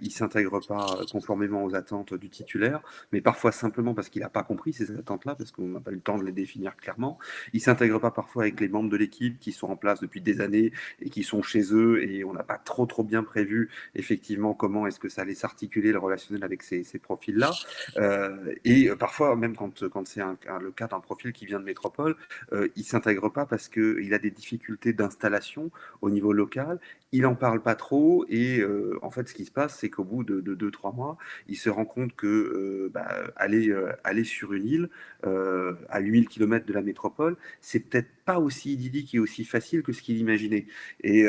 il s'intègre pas conformément aux attentes du titulaire, mais parfois simplement parce qu'il n'a pas compris ces attentes-là, parce qu'on n'a pas eu le temps de les définir clairement. Il ne s'intègre pas parfois avec les membres de l'équipe qui sont en place depuis des années et qui sont chez eux, et on n'a pas trop bien prévu effectivement comment est-ce que ça allait s'articuler le relationnel avec ces profils-là. Et parfois, même quand c'est le cas d'un profil qui vient de métropole, il ne s'intègre pas parce qu'il a des difficultés d'installation au niveau local, il n'en parle pas trop, et en fait ce qui se passe, c'est qu'au bout de 2-3 mois, il se rend compte que aller sur une île à 8000 km de la métropole, c'est peut-être pas aussi idyllique et aussi facile que ce qu'il imaginait. Et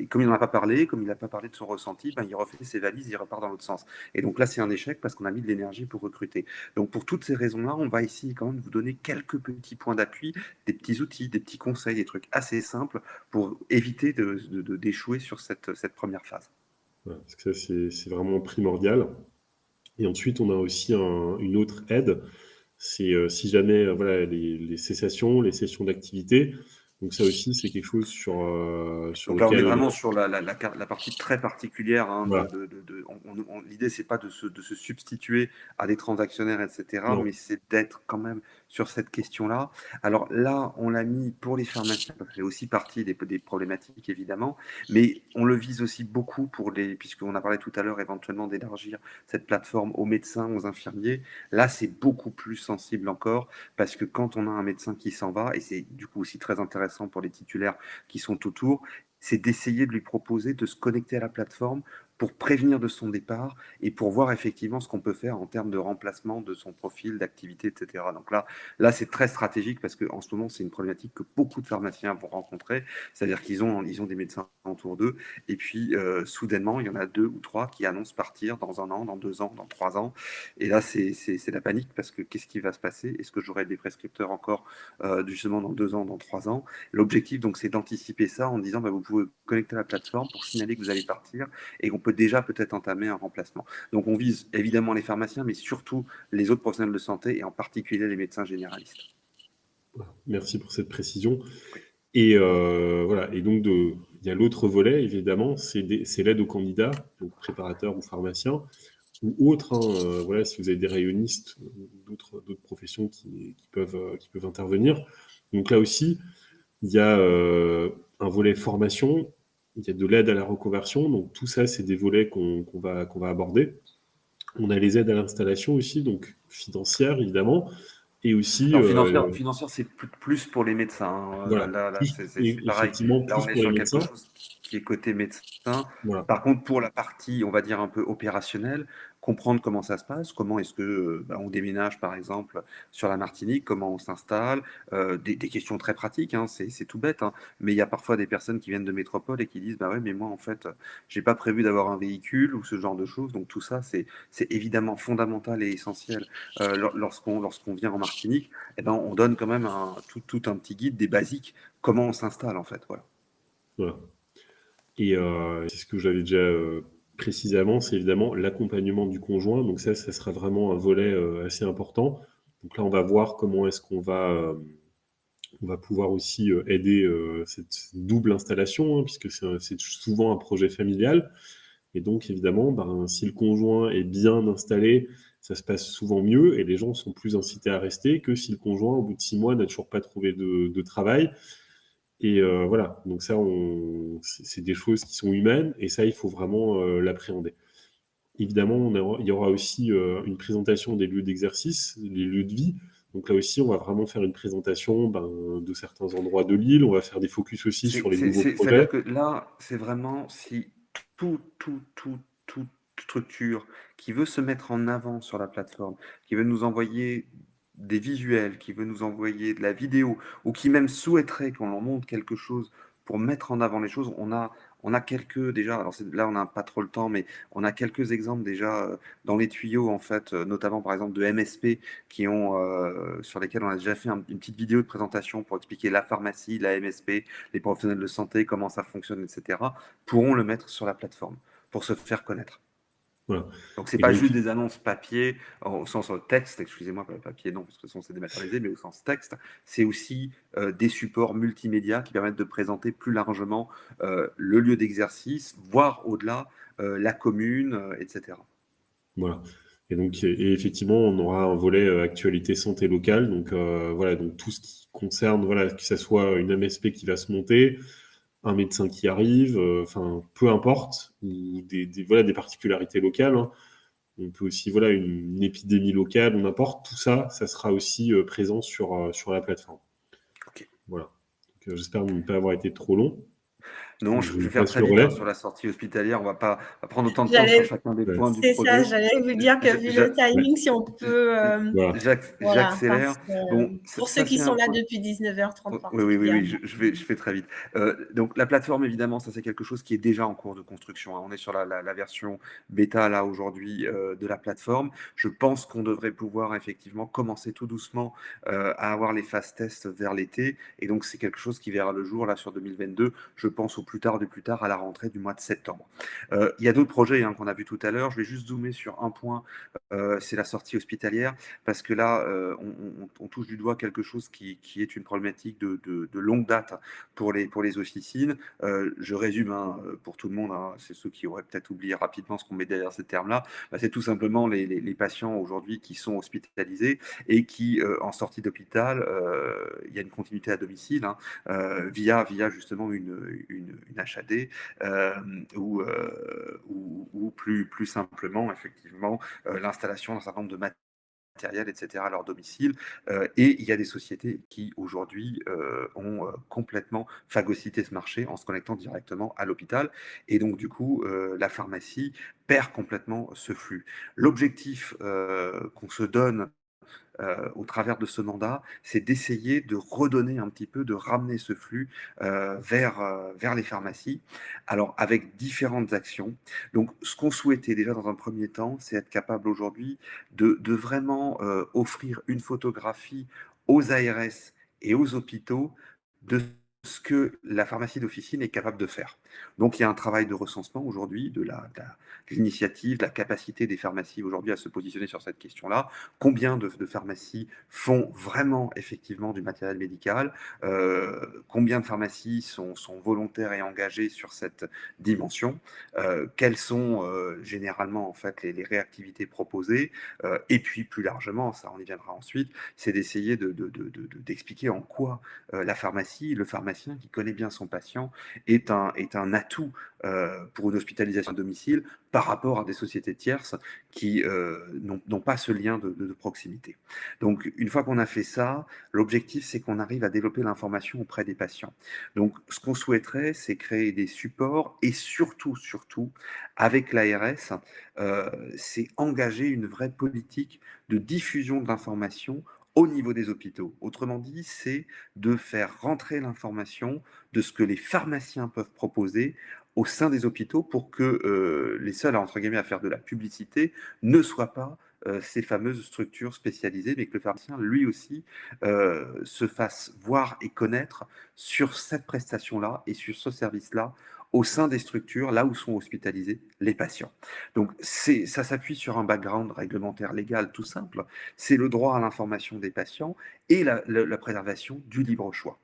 comme il n'en a pas parlé, comme il n'a pas parlé de son ressenti, il refait ses valises, il repart dans l'autre sens. Et donc là, c'est un échec parce qu'on a mis de l'énergie pour recruter. Donc pour toutes ces raisons-là, on va ici quand même vous donner quelques petits points d'appui, des petits outils, des petits conseils, des trucs assez simples pour éviter d'échouer sur cette première phase. Voilà, parce que ça, c'est vraiment primordial. Et ensuite, on a aussi une autre aide, c'est si jamais voilà, les cessations, les cessions d'activité. Donc ça aussi, c'est quelque chose sur donc là, lequel... on est vraiment sur la partie très particulière. Hein, voilà. L'idée, c'est pas de se substituer à des transactionnaires, etc., Non. mais c'est d'être quand même sur cette question-là. Alors là, on l'a mis pour les pharmaciens, ça fait aussi partie des problématiques, évidemment, mais on le vise aussi beaucoup puisqu'on a parlé tout à l'heure éventuellement d'élargir cette plateforme aux médecins, aux infirmiers. Là, c'est beaucoup plus sensible encore, parce que quand on a un médecin qui s'en va, et c'est du coup aussi très intéressant pour les titulaires qui sont autour, c'est d'essayer de lui proposer de se connecter à la plateforme pour prévenir de son départ et pour voir effectivement ce qu'on peut faire en termes de remplacement de son profil, d'activité, etc. Donc là c'est très stratégique, parce qu'en ce moment, c'est une problématique que beaucoup de pharmaciens vont rencontrer, c'est-à-dire qu'ils ont des médecins autour d'eux, et puis soudainement, il y en a 2 ou 3 qui annoncent partir dans 1 an, dans 2 ans, dans 3 ans. Et là, c'est la panique, parce que qu'est-ce qui va se passer? Est-ce que j'aurai des prescripteurs encore justement dans 2 ans, dans 3 ans? L'objectif, donc, c'est d'anticiper ça en disant, vous pouvez vous connecter à la plateforme pour signaler que vous allez partir, et qu'on peut déjà peut-être entamer un remplacement. Donc on vise évidemment les pharmaciens, mais surtout les autres professionnels de santé, et en particulier les médecins généralistes. Merci pour cette précision. Et voilà. Et donc il y a l'autre volet, évidemment, c'est l'aide aux candidats, donc préparateurs ou pharmaciens, ou autres. Hein, voilà, si vous avez des rayonistes, d'autres professions qui peuvent intervenir. Donc là aussi, il y a un volet formation, il y a de l'aide à la reconversion. Donc tout ça, c'est des volets qu'on va aborder. On a les aides à l'installation aussi, donc financières évidemment, et aussi... financière, c'est plus pour les médecins. Hein. Voilà. Là, c'est pareil. Là, on est sur quelque chose qui est côté médecin. Voilà. Par contre, pour la partie, on va dire, un peu opérationnelle, comprendre comment ça se passe, comment est-ce que on déménage, par exemple, sur la Martinique, comment on s'installe, des questions très pratiques, hein, c'est tout bête, hein, mais il y a parfois des personnes qui viennent de métropole et qui disent, ouais, mais moi, en fait, j'ai pas prévu d'avoir un véhicule, ou ce genre de choses. Donc tout ça, c'est évidemment fondamental et essentiel lorsqu'on vient en Martinique. On donne quand même tout un petit guide des basiques, comment on s'installe, en fait. Voilà. Et c'est ce que j'avais déjà précisé avant, c'est évidemment l'accompagnement du conjoint. Donc ça sera vraiment un volet assez important. Donc là, on va voir comment est-ce qu'on va pouvoir aussi aider cette double installation, hein, puisque c'est souvent un projet familial. Et donc, évidemment, si le conjoint est bien installé, ça se passe souvent mieux, et les gens sont plus incités à rester que si le conjoint, au bout de 6 mois, n'a toujours pas trouvé de travail. Et voilà, donc ça, c'est des choses qui sont humaines, et ça, il faut vraiment l'appréhender. Évidemment, il y aura aussi une présentation des lieux d'exercice, les lieux de vie. Donc là aussi, on va vraiment faire une présentation de certains endroits de l'île. On va faire des focus aussi sur les nouveaux projets. C'est-à-dire que là, c'est vraiment si toute structure qui veut se mettre en avant sur la plateforme, qui veut nous envoyer des visuels, qui veut nous envoyer de la vidéo, ou qui même souhaiterait qu'on leur montre quelque chose pour mettre en avant les choses. On a quelques déjà, alors là on n'a pas trop le temps, mais on a quelques exemples déjà dans les tuyaux en fait, notamment par exemple de MSP sur lesquels on a déjà fait une petite vidéo de présentation pour expliquer la pharmacie, la MSP, les professionnels de santé, comment ça fonctionne, etc. pourront le mettre sur la plateforme pour se faire connaître. Voilà. Donc, c'est Et pas donc, juste des annonces papier, au sens texte, excusez-moi, pas papier, non, parce que sinon c'est dématérialisé, mais au sens texte, c'est aussi des supports multimédia qui permettent de présenter plus largement le lieu d'exercice, voire au-delà, la commune, etc. voilà. Et effectivement, on aura un volet actualité santé locale. Donc, voilà, donc tout ce qui concerne, voilà, que ce soit une MSP qui va se monter, un médecin qui arrive, enfin, peu importe, ou voilà, des particularités locales, hein. On peut aussi, voilà, une épidémie locale, n'importe, tout ça, ça sera aussi présent sur la plateforme. Ok. Voilà. Donc, j'espère ne pas avoir été trop long. Non, Donc, je je vais vous faire passe très le vite relais. sur la sortie hospitalière. On va pas prendre autant de temps sur J'allais chacun des Ouais. points du C'est ça, projet. j'allais vous dire que vu le Ouais. timing, si on peut, Voilà. voilà, parce J'accélère. que Bon, pour ceux ça qui c'est sont un là point. depuis 19h30 Oui, particulièrement. je fais très vite. Donc la plateforme, évidemment, ça c'est quelque chose qui est déjà en cours de construction, hein. On est sur la version bêta là aujourd'hui de la plateforme. Je pense qu'on devrait pouvoir effectivement commencer tout doucement à avoir les phases tests vers l'été. Et donc c'est quelque chose qui verra le jour là sur 2022. Je pense au plus tard du plus tard à la rentrée du mois de septembre. Il y a d'autres projets hein, qu'on a vu tout à l'heure. Je vais juste zoomer sur un point. C'est la sortie hospitalière parce que là, on touche du doigt quelque chose qui est une problématique de longue date pour les officines. Je résume hein, pour tout le monde, hein, c'est ceux qui auraient peut-être oublié rapidement ce qu'on met derrière ces termes-là. Bah, c'est tout simplement les patients aujourd'hui qui sont hospitalisés et qui, en sortie d'hôpital, il y a une continuité à domicile hein, via justement une HAD ou plus simplement, effectivement, l'installation d'un certain nombre de matériel, etc., à leur domicile. Et il y a des sociétés qui, aujourd'hui, ont complètement phagocyté ce marché en se connectant directement à l'hôpital. Et donc, du coup, la pharmacie perd complètement ce flux. L'objectif qu'on se donne au travers de ce mandat, c'est d'essayer de redonner un petit peu, de ramener ce flux vers les pharmacies, alors avec différentes actions. Donc, ce qu'on souhaitait déjà dans un premier temps, c'est être capable aujourd'hui de vraiment offrir une photographie aux ARS et aux hôpitaux de ce que la pharmacie d'officine est capable de faire. Donc, il y a un travail de recensement aujourd'hui de l'initiative, de la capacité des pharmacies aujourd'hui à se positionner sur cette question-là. Combien de pharmacies font vraiment effectivement du matériel médical, combien de pharmacies sont volontaires et engagées sur cette dimension, quelles sont généralement en fait les réactivités proposées, et puis plus largement, ça on y viendra ensuite, c'est d'essayer d'expliquer en quoi la pharmacie, le pharmacien qui connaît bien son patient est un atout pour une hospitalisation à domicile par rapport à des sociétés tierces qui n'ont pas ce lien de proximité. Donc, une fois qu'on a fait ça, l'objectif, c'est qu'on arrive à développer l'information auprès des patients. Donc, ce qu'on souhaiterait, c'est créer des supports et surtout, avec l'ARS, c'est engager une vraie politique de diffusion de l'information au niveau des hôpitaux. Autrement dit, c'est de faire rentrer l'information de ce que les pharmaciens peuvent proposer au sein des hôpitaux pour que les seuls, entre guillemets, à faire de la publicité ne soient pas ces fameuses structures spécialisées, mais que le pharmacien, lui aussi, se fasse voir et connaître sur cette prestation-là et sur ce service-là au sein des structures, là où sont hospitalisés les patients. Donc, ça s'appuie sur un background réglementaire légal tout simple. C'est le droit à l'information des patients et la préservation du libre choix.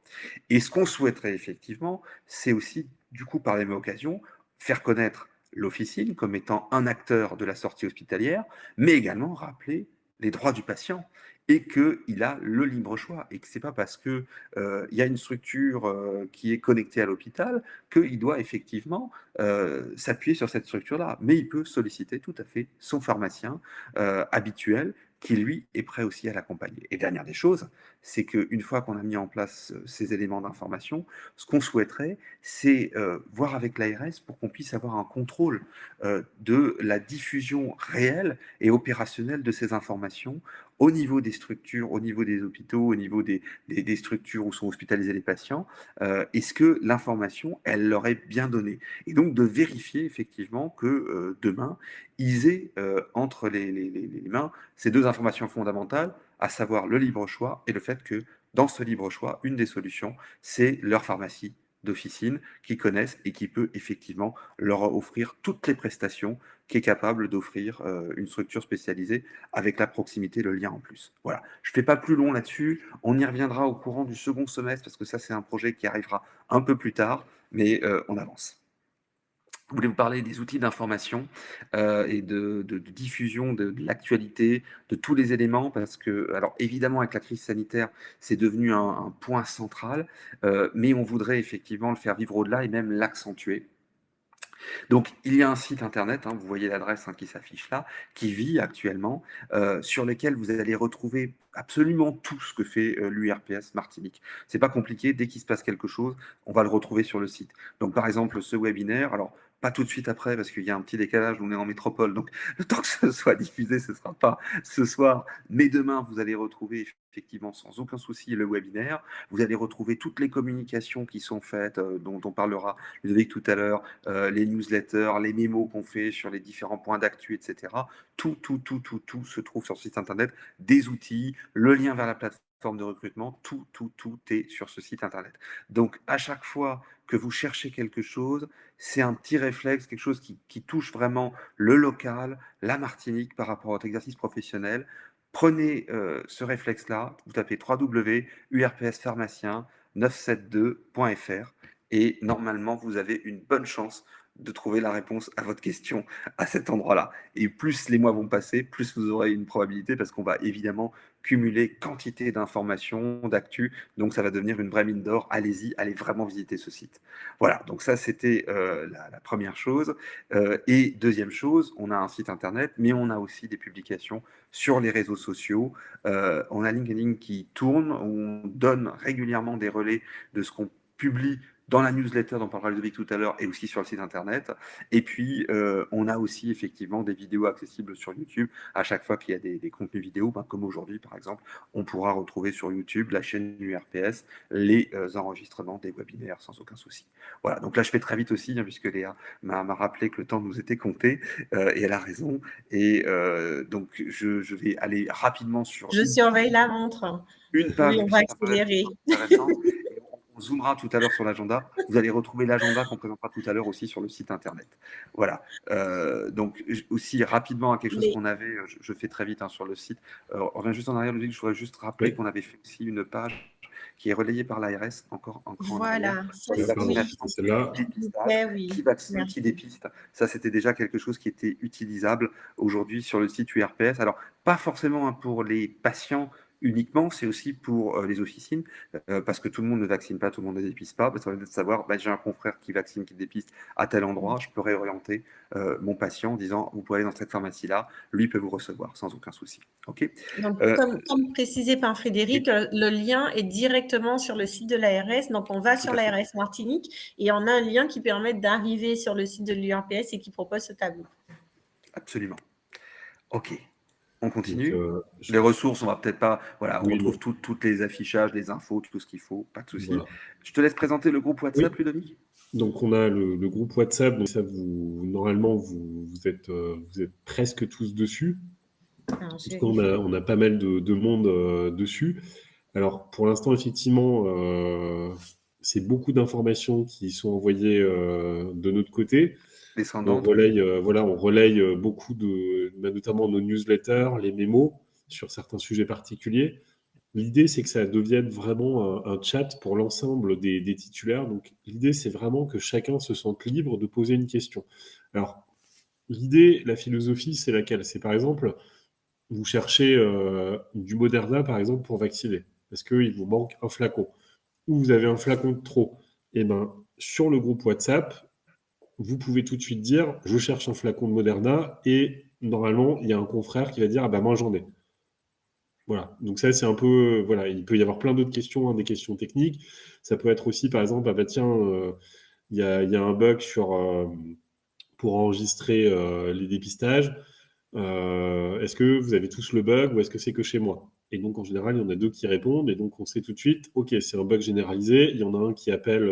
Et ce qu'on souhaiterait effectivement, c'est aussi, du coup, par la même occasion, faire connaître l'officine comme étant un acteur de la sortie hospitalière, mais également rappeler les droits du patient et qu'il a le libre choix et que ce n'est pas parce qu'il y a une structure qui est connectée à l'hôpital qu'il doit effectivement s'appuyer sur cette structure-là. Mais il peut solliciter tout à fait son pharmacien habituel qui, lui, est prêt aussi à l'accompagner. Et dernière des choses, c'est qu'une fois qu'on a mis en place ces éléments d'information, ce qu'on souhaiterait, c'est voir avec l'ARS pour qu'on puisse avoir un contrôle de la diffusion réelle et opérationnelle de ces informations au niveau des structures, au niveau des hôpitaux, au niveau des structures où sont hospitalisés les patients, est-ce que l'information, elle leur est bien donnée? Et donc de vérifier effectivement que demain, ils aient entre les mains ces deux informations fondamentales, à savoir le libre choix et le fait que dans ce libre choix, une des solutions, c'est leur pharmacie d'officine qu'ils connaissent et qui peut effectivement leur offrir toutes les prestations qu'est capable d'offrir une structure spécialisée avec la proximité, le lien en plus. Voilà, je ne fais pas plus long là-dessus, on y reviendra au courant du second semestre parce que ça c'est un projet qui arrivera un peu plus tard, mais on avance. Je voulais vous parler des outils d'information et de diffusion de l'actualité, de tous les éléments, parce que, alors évidemment, avec la crise sanitaire, c'est devenu un point central, mais on voudrait effectivement le faire vivre au-delà et même l'accentuer. Donc, il y a un site internet, hein, vous voyez l'adresse qui s'affiche là, qui vit actuellement, sur lequel vous allez retrouver absolument tout ce que fait l'URPS Martinique. C'est pas compliqué, dès qu'il se passe quelque chose, on va le retrouver sur le site. Donc, par exemple, ce webinaire, alors pas tout de suite après, parce qu'il y a un petit décalage, on est en métropole, donc le temps que ce soit diffusé, ce ne sera pas ce soir, mais demain, vous allez retrouver effectivement sans aucun souci le webinaire. Vous allez retrouver toutes les communications qui sont faites, dont on parlera Ludovic tout à l'heure, les newsletters, les mémos qu'on fait sur les différents points d'actu, etc. Tout se trouve sur ce site internet, des outils, le lien vers la plateforme de recrutement, tout est sur ce site internet. Donc, à chaque fois que vous cherchez quelque chose, c'est un petit réflexe, quelque chose qui touche vraiment le local, la Martinique par rapport à votre exercice professionnel. Prenez ce réflexe-là, vous tapez www.urpspharmacien972.fr et normalement, vous avez une bonne chance de trouver la réponse à votre question à cet endroit-là. Et plus les mois vont passer, plus vous aurez une probabilité parce qu'on va évidemment cumuler quantité d'informations, d'actu. Donc, ça va devenir une vraie mine d'or. Allez-y, allez vraiment visiter ce site. Voilà, donc ça, c'était la première chose. Et deuxième chose, on a un site internet, mais on a aussi des publications sur les réseaux sociaux. On a LinkedIn qui tourne, on donne régulièrement des relais de ce qu'on publie dans la newsletter dont parlera Ludovic tout à l'heure et aussi sur le site internet. Et puis, on a aussi effectivement des vidéos accessibles sur YouTube. À chaque fois qu'il y a des contenus vidéo, comme aujourd'hui par exemple, on pourra retrouver sur YouTube, la chaîne URPS, les enregistrements des webinaires sans aucun souci. Voilà, donc là je fais très vite aussi, puisque Léa m'a rappelé que le temps nous était compté, et elle a raison. Et donc je vais aller rapidement sur Je surveille la montre. une page Oui, on du va site internet accélérer. intéressant. On zoomera tout à l'heure sur l'agenda. Vous allez retrouver l'agenda qu'on présentera tout à l'heure aussi sur le site internet. Voilà. Donc, aussi rapidement à quelque chose qu'on avait, je fais très vite sur le site. On revient juste en arrière, Ludovic, je voudrais juste rappeler qu'on avait fait aussi une page qui est relayée par l'ARS, encore en arrière, sur les vaccinations, qui vaccine, qui dépiste. Ça, c'était déjà quelque chose qui était utilisable aujourd'hui sur le site URPS. Alors, pas forcément pour les patients uniquement, c'est aussi pour les officines, parce que tout le monde ne vaccine pas, tout le monde ne dépiste pas. Ça va être de savoir, j'ai un confrère qui vaccine, qui dépiste à tel endroit, je peux réorienter mon patient en disant, vous pouvez aller dans cette pharmacie-là, lui peut vous recevoir sans aucun souci. Okay. Donc, comme précisé par Frédéric, le lien est directement sur le site de l'ARS. Donc, on va sur l'ARS Martinique et on a un lien qui permet d'arriver sur le site de l'URPS et qui propose ce tableau. Absolument. OK. On continue. Donc, les ressources, on va peut-être pas. Voilà, on retrouve toutes les affichages, les infos, tout ce qu'il faut, pas de souci. Voilà. Je te laisse présenter le groupe WhatsApp, Ludovic. Donc, on a le groupe WhatsApp. Donc, ça, normalement, vous êtes presque tous dessus. Parce qu'on a pas mal de monde dessus. Alors, pour l'instant, effectivement, c'est beaucoup d'informations qui sont envoyées de notre côté. On relaye beaucoup notamment nos newsletters, les mémos sur certains sujets particuliers. L'idée, c'est que ça devienne vraiment un chat pour l'ensemble des titulaires. Donc, l'idée, c'est vraiment que chacun se sente libre de poser une question. Alors, l'idée, la philosophie, c'est laquelle? C'est par exemple, vous cherchez du Moderna, par exemple, pour vacciner, parce qu'il vous manque un flacon, ou vous avez un flacon de trop. Et bien, sur le groupe WhatsApp, vous pouvez tout de suite dire « je cherche un flacon de Moderna » et normalement, il y a un confrère qui va dire « ah ben moi j'en ai ». Voilà, donc ça c'est un peu... voilà, il peut y avoir plein d'autres questions, des questions techniques. Ça peut être aussi, par exemple, ah bah tiens, y a un bug pour enregistrer les dépistages. Est-ce que vous avez tous le bug ou est-ce que c'est que chez moi? Et donc, en général, il y en a 2 qui répondent et donc on sait tout de suite, OK, c'est un bug généralisé. Il y en a un qui appelle,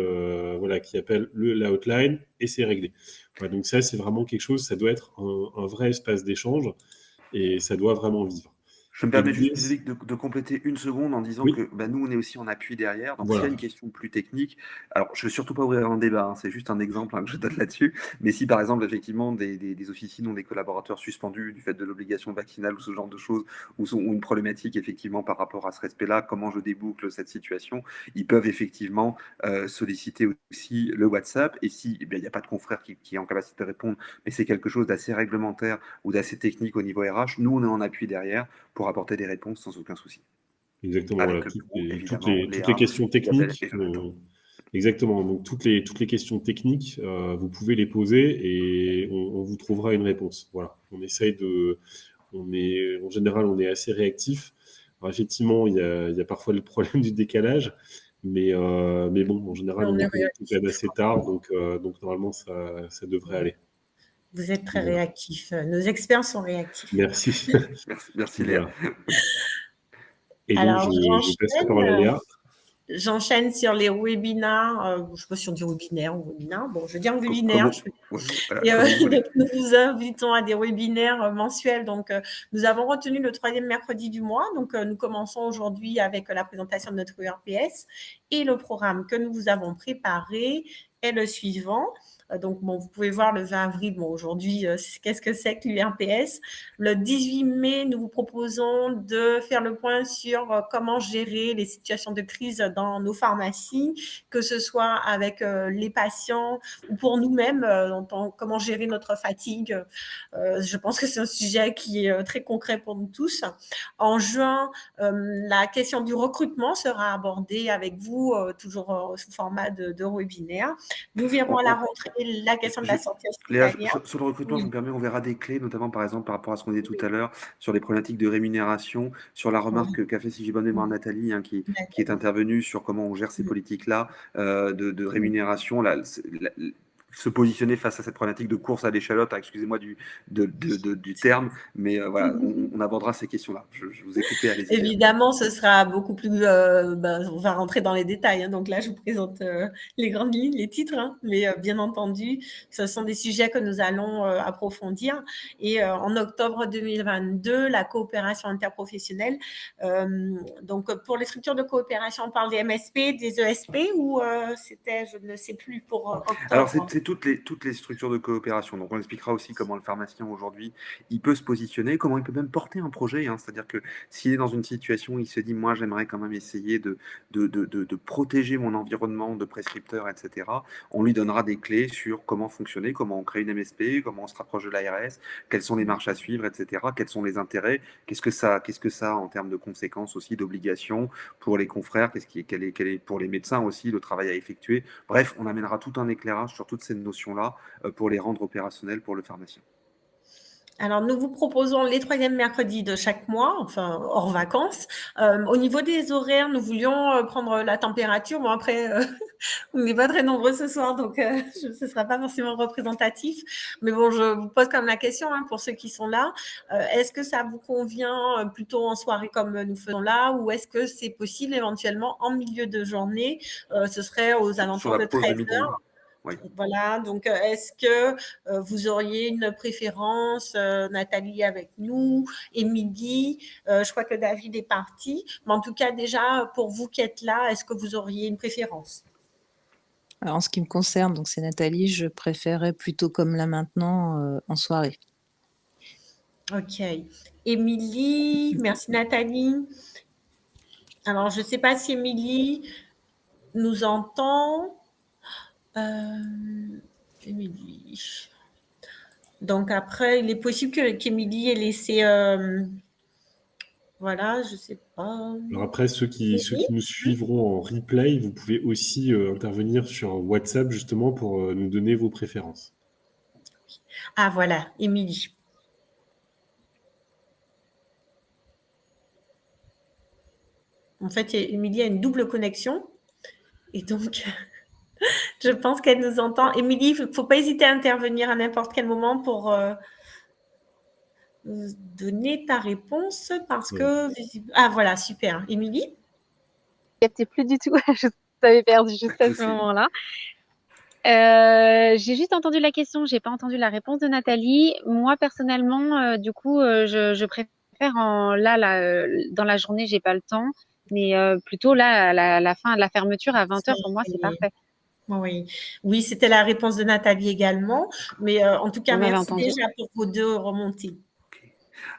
qui appelle la hotline et c'est réglé. Voilà, donc ça, c'est vraiment quelque chose, ça doit être un vrai espace d'échange et ça doit vraiment vivre. Je me Et permets juste, l'idée, Ludovic, de compléter une seconde en disant oui, que nous, on est aussi en appui derrière. Donc, s'il y a voilà. une question plus technique, alors je ne veux surtout pas ouvrir un débat, hein, c'est juste un exemple que je donne là-dessus. Mais si, par exemple, effectivement, des officines ont des collaborateurs suspendus du fait de l'obligation vaccinale ou ce genre de choses, ou une problématique, effectivement, par rapport à ce respect-là, comment je déboucle cette situation, ils peuvent effectivement solliciter aussi le WhatsApp. Et si il n'y a pas de confrère qui est en capacité de répondre, mais c'est quelque chose d'assez réglementaire ou d'assez technique au niveau RH, nous, on est en appui derrière pour apporter des réponses sans aucun souci. Exactement, voilà, Avec le bureau, évidemment, toutes les Léa, questions Isabelle techniques, et Jonathan. exactement. Donc toutes les questions techniques, vous pouvez les poser et on vous trouvera une réponse. Voilà. En général, on est assez réactif. Alors effectivement, il y a parfois le problème du décalage, mais bon, en général, On on est est connecté quand même réactif. assez tard, donc normalement, ça devrait aller. Vous êtes très Voilà. réactifs. Nos experts sont réactifs. Merci. Merci Léa. Voilà. Et donc, Alors, je passe la parole à Léa. j'enchaîne sur les webinaires. Je ne sais pas si on dit webinaire ou webinaire. Bon, je veux dire webinaire. Comment, ouais, voilà, Et, comme vous voulez. donc, nous vous invitons à des webinaires mensuels. Donc, nous avons retenu le 3e mercredi du mois. Donc, nous commençons aujourd'hui avec la présentation de notre URPS. Et le programme que nous vous avons préparé est le suivant. Donc, bon, vous pouvez voir le 20 avril. Bon, aujourd'hui, qu'est-ce que c'est que l'URPS? Le 18 mai, nous vous proposons de faire le point sur comment gérer les situations de crise dans nos pharmacies, que ce soit avec les patients ou pour nous-mêmes, comment gérer notre fatigue. Je pense que c'est un sujet qui est très concret pour nous tous. En juin, la question du recrutement sera abordée avec vous, toujours sous format de webinaire. Nous verrons à la rentrée la question de la santé Léa, hospitalière. sur le recrutement, Oui. je me permets, on verra des clés, notamment par exemple par rapport à ce qu'on disait tout à l'heure, sur les problématiques de rémunération, sur la remarque qu'a fait, si j'ai bonne mémoire, Nathalie, hein, qui est intervenue sur comment on gère ces politiques-là de rémunération. Se positionner face à cette problématique de course à l'échalote, excusez-moi du terme, mais voilà, on abordera ces questions-là. Je vous ai coupé, allez-y. Évidemment, ce sera beaucoup plus. On va rentrer dans les détails. Hein, donc là, je vous présente les grandes lignes, les titres, hein, mais bien entendu, ce sont des sujets que nous allons approfondir. Et en octobre 2022, la coopération interprofessionnelle. Donc, pour les structures de coopération, on parle des MSP, des ESP ou c'était, je ne sais plus, pour octobre. Alors, c'est toutes les structures de coopération. Donc, on expliquera aussi comment le pharmacien aujourd'hui, il peut se positionner, comment il peut même porter un projet. Hein. C'est-à-dire que s'il est dans une situation où il se dit, moi, j'aimerais quand même essayer de protéger mon environnement de prescripteur, etc., on lui donnera des clés sur comment fonctionner, comment on crée une MSP, comment on se rapproche de l'ARS, quelles sont les marches à suivre, etc., quels sont les intérêts, qu'est-ce que ça a en termes de conséquences aussi, d'obligations pour les confrères, quel est pour les médecins aussi, le travail à effectuer. Bref, on amènera tout un éclairage sur toutes ces notions-là pour les rendre opérationnelles pour le pharmacien. Alors, nous vous proposons les 3e mercredis de chaque mois, enfin, hors vacances. Au niveau des horaires, nous voulions prendre la température. Bon, après, on n'est pas très nombreux ce soir, donc ce ne sera pas forcément représentatif. Mais bon, je vous pose quand même la question pour ceux qui sont là. Est-ce que ça vous convient plutôt en soirée comme nous faisons là, ou est-ce que c'est possible éventuellement en milieu de journée? Ce serait aux alentours de 13 heures. Oui. Voilà, donc est-ce que vous auriez une préférence, Nathalie avec nous, Émilie, je crois que David est parti, mais en tout cas déjà pour vous qui êtes là, est-ce que vous auriez une préférence? Alors, en ce qui me concerne, donc c'est Nathalie, je préférais plutôt comme là maintenant en soirée. Ok. Émilie, merci Nathalie. Alors, je ne sais pas si Émilie nous entend. Émilie. Donc après, il est possible qu'Émilie ait laissé... voilà, je ne sais pas. Alors après, ceux qui nous suivront en replay, vous pouvez aussi intervenir sur WhatsApp justement pour nous donner vos préférences. Ah voilà, Émilie. En fait, Émilie a une double connexion. Et donc, je pense qu'elle nous entend. Émilie, il ne faut pas hésiter à intervenir à n'importe quel moment pour donner ta réponse parce Ouais. que... Ah, voilà, super. Émilie? Je ne captais plus du tout. Je t'avais perdu juste Pas à de ce souci. moment-là. J'ai juste entendu la question, j'ai pas entendu la réponse de Nathalie. Moi, personnellement, du coup, je préfère dans la journée, j'ai pas le temps, mais plutôt là, la fin de la fermeture à 20h, pour moi, c'est parfait. Oui, oui, c'était la réponse de Nathalie également. Mais en tout cas, Vous m'avez merci entendu. déjà pour vos 2 remontées.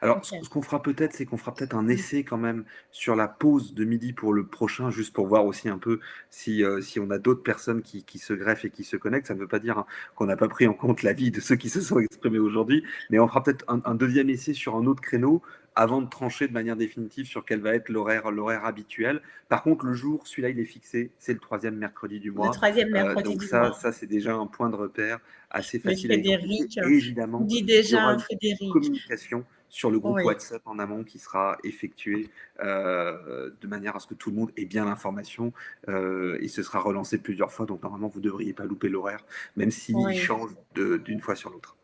Alors, Ok. ce qu'on fera peut-être, c'est qu'on fera peut-être un essai quand même sur la pause de midi pour le prochain, juste pour voir aussi un peu si on a d'autres personnes qui se greffent et qui se connectent. Ça ne veut pas dire qu'on n'a pas pris en compte l'avis de ceux qui se sont exprimés aujourd'hui, mais on fera peut-être un deuxième essai sur un autre créneau avant de trancher de manière définitive sur quel va être l'horaire habituel. Par contre, le jour, celui-là, il est fixé, c'est le 3e mercredi du Le mois. 3e mercredi Donc du ça, mois. ça c'est déjà un point de repère assez Mais facile à identifier. Frédéric, Et évidemment, dis il y déjà, aura une Frédéric. communication sur le groupe Oui. WhatsApp en amont qui sera effectué de manière à ce que tout le monde ait bien l'information et ce sera relancé plusieurs fois. Donc normalement, vous ne devriez pas louper l'horaire, même s'il Oui. change d'une fois sur l'autre.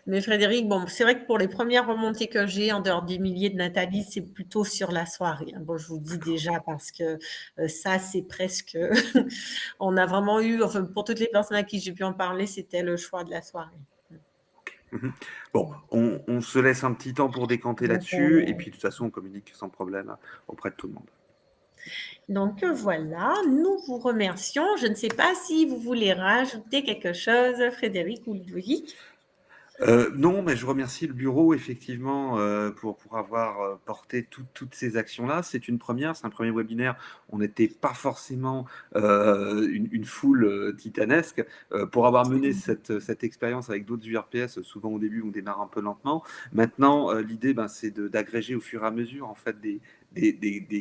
Mais Frédéric, bon, c'est vrai que pour les premières remontées que j'ai en dehors des milliers de Nathalie, c'est plutôt sur la soirée. Bon, je vous le dis déjà parce que ça, c'est presque... On a vraiment eu, enfin, pour toutes les personnes à qui j'ai pu en parler, c'était le choix de la soirée. Bon, on se laisse un petit temps pour décanter là-dessus et puis de toute façon, on communique sans problème auprès de tout le monde. Donc voilà, nous vous remercions. Je ne sais pas si vous voulez rajouter quelque chose, Frédéric ou Ludovic. Non, mais je remercie le bureau effectivement pour avoir porté toutes ces actions-là. C'est une première, c'est un premier webinaire. On n'était pas forcément une foule titanesque. Pour avoir mené cette expérience avec d'autres URPS, souvent au début on démarre un peu lentement. Maintenant, l'idée c'est d'agréger au fur et à mesure en fait des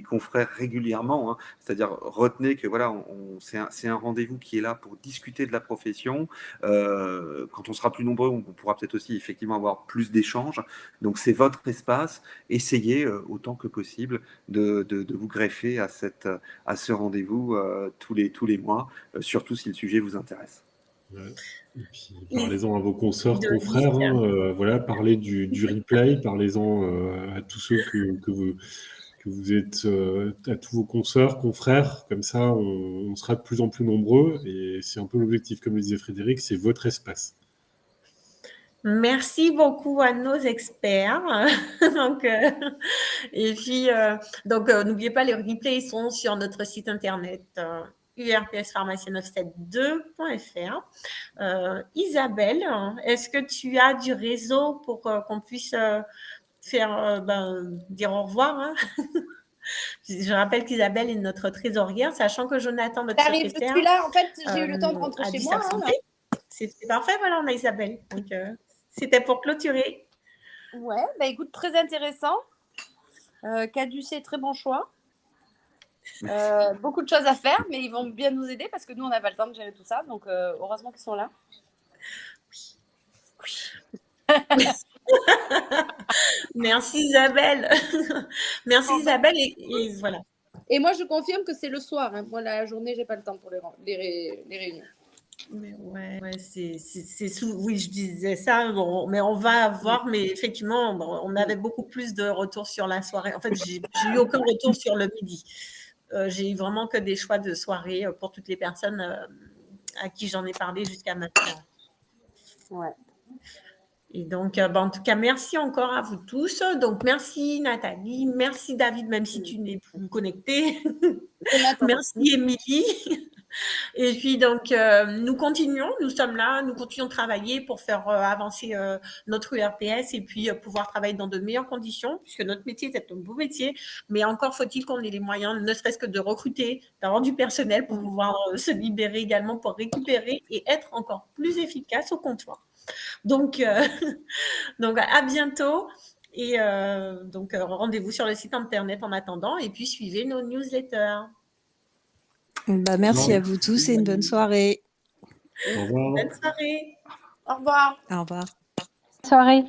confrères régulièrement. Hein. C'est-à-dire retenez que voilà, c'est un rendez-vous qui est là pour discuter de la profession. Quand on sera plus nombreux, on pourra peut-être aussi effectivement avoir plus d'échanges. Donc c'est votre espace. Essayez autant que possible de vous greffer à ce rendez-vous tous les mois, surtout si le sujet vous intéresse. Ouais. Et puis parlez-en à vos consoeurs, confrères, hein, voilà, parlez du replay, parlez-en à tous ceux que vous êtes, à tous vos consoeurs, confrères, comme ça on sera de plus en plus nombreux et c'est un peu l'objectif, comme le disait Frédéric, c'est votre espace. Merci beaucoup à nos experts. Et puis, n'oubliez pas, les replays sont sur notre site internet urpspharmacien972.fr. Isabelle, est-ce que tu as du réseau pour qu'on puisse dire au revoir, hein? Je rappelle qu'Isabelle est notre trésorière, sachant que Jonathan, notre secrétaire, je suis là. En fait, j'ai eu le temps de rentrer chez moi. C'est parfait, voilà, on a Isabelle. Donc, c'était pour clôturer. Ouais, écoute, très intéressant. Caducé, très bon choix. Beaucoup de choses à faire, mais ils vont bien nous aider parce que nous, on n'a pas le temps de gérer tout ça. Donc, heureusement qu'ils sont là. Oui. Merci Isabelle. Merci Isabelle. Et voilà. Et moi, je confirme que c'est le soir. Hein. Moi, la journée, j'ai pas le temps pour les réunions. Mais ouais, oui, je disais ça, mais on va voir, mais effectivement, on avait beaucoup plus de retours sur la soirée. En fait, j'ai eu aucun retour sur le midi. J'ai eu vraiment que des choix de soirée pour toutes les personnes à qui j'en ai parlé jusqu'à maintenant. Ouais. Et donc, en tout cas, merci encore à vous tous. Donc, merci Nathalie, merci David, même si tu n'es plus connecté. Merci Émilie. Et puis, donc, nous continuons, nous sommes là, nous continuons de travailler pour faire avancer notre URPS et puis pouvoir travailler dans de meilleures conditions, puisque notre métier est un beau métier, mais encore faut-il qu'on ait les moyens, ne serait-ce que de recruter, d'avoir du personnel pour pouvoir se libérer également, pour récupérer et être encore plus efficace au comptoir. Donc, à bientôt. Et rendez-vous sur le site internet en attendant, et puis suivez nos newsletters. Merci à vous tous et une bonne soirée. Au revoir. Bonne soirée. Au revoir. Au revoir. Bonne soirée.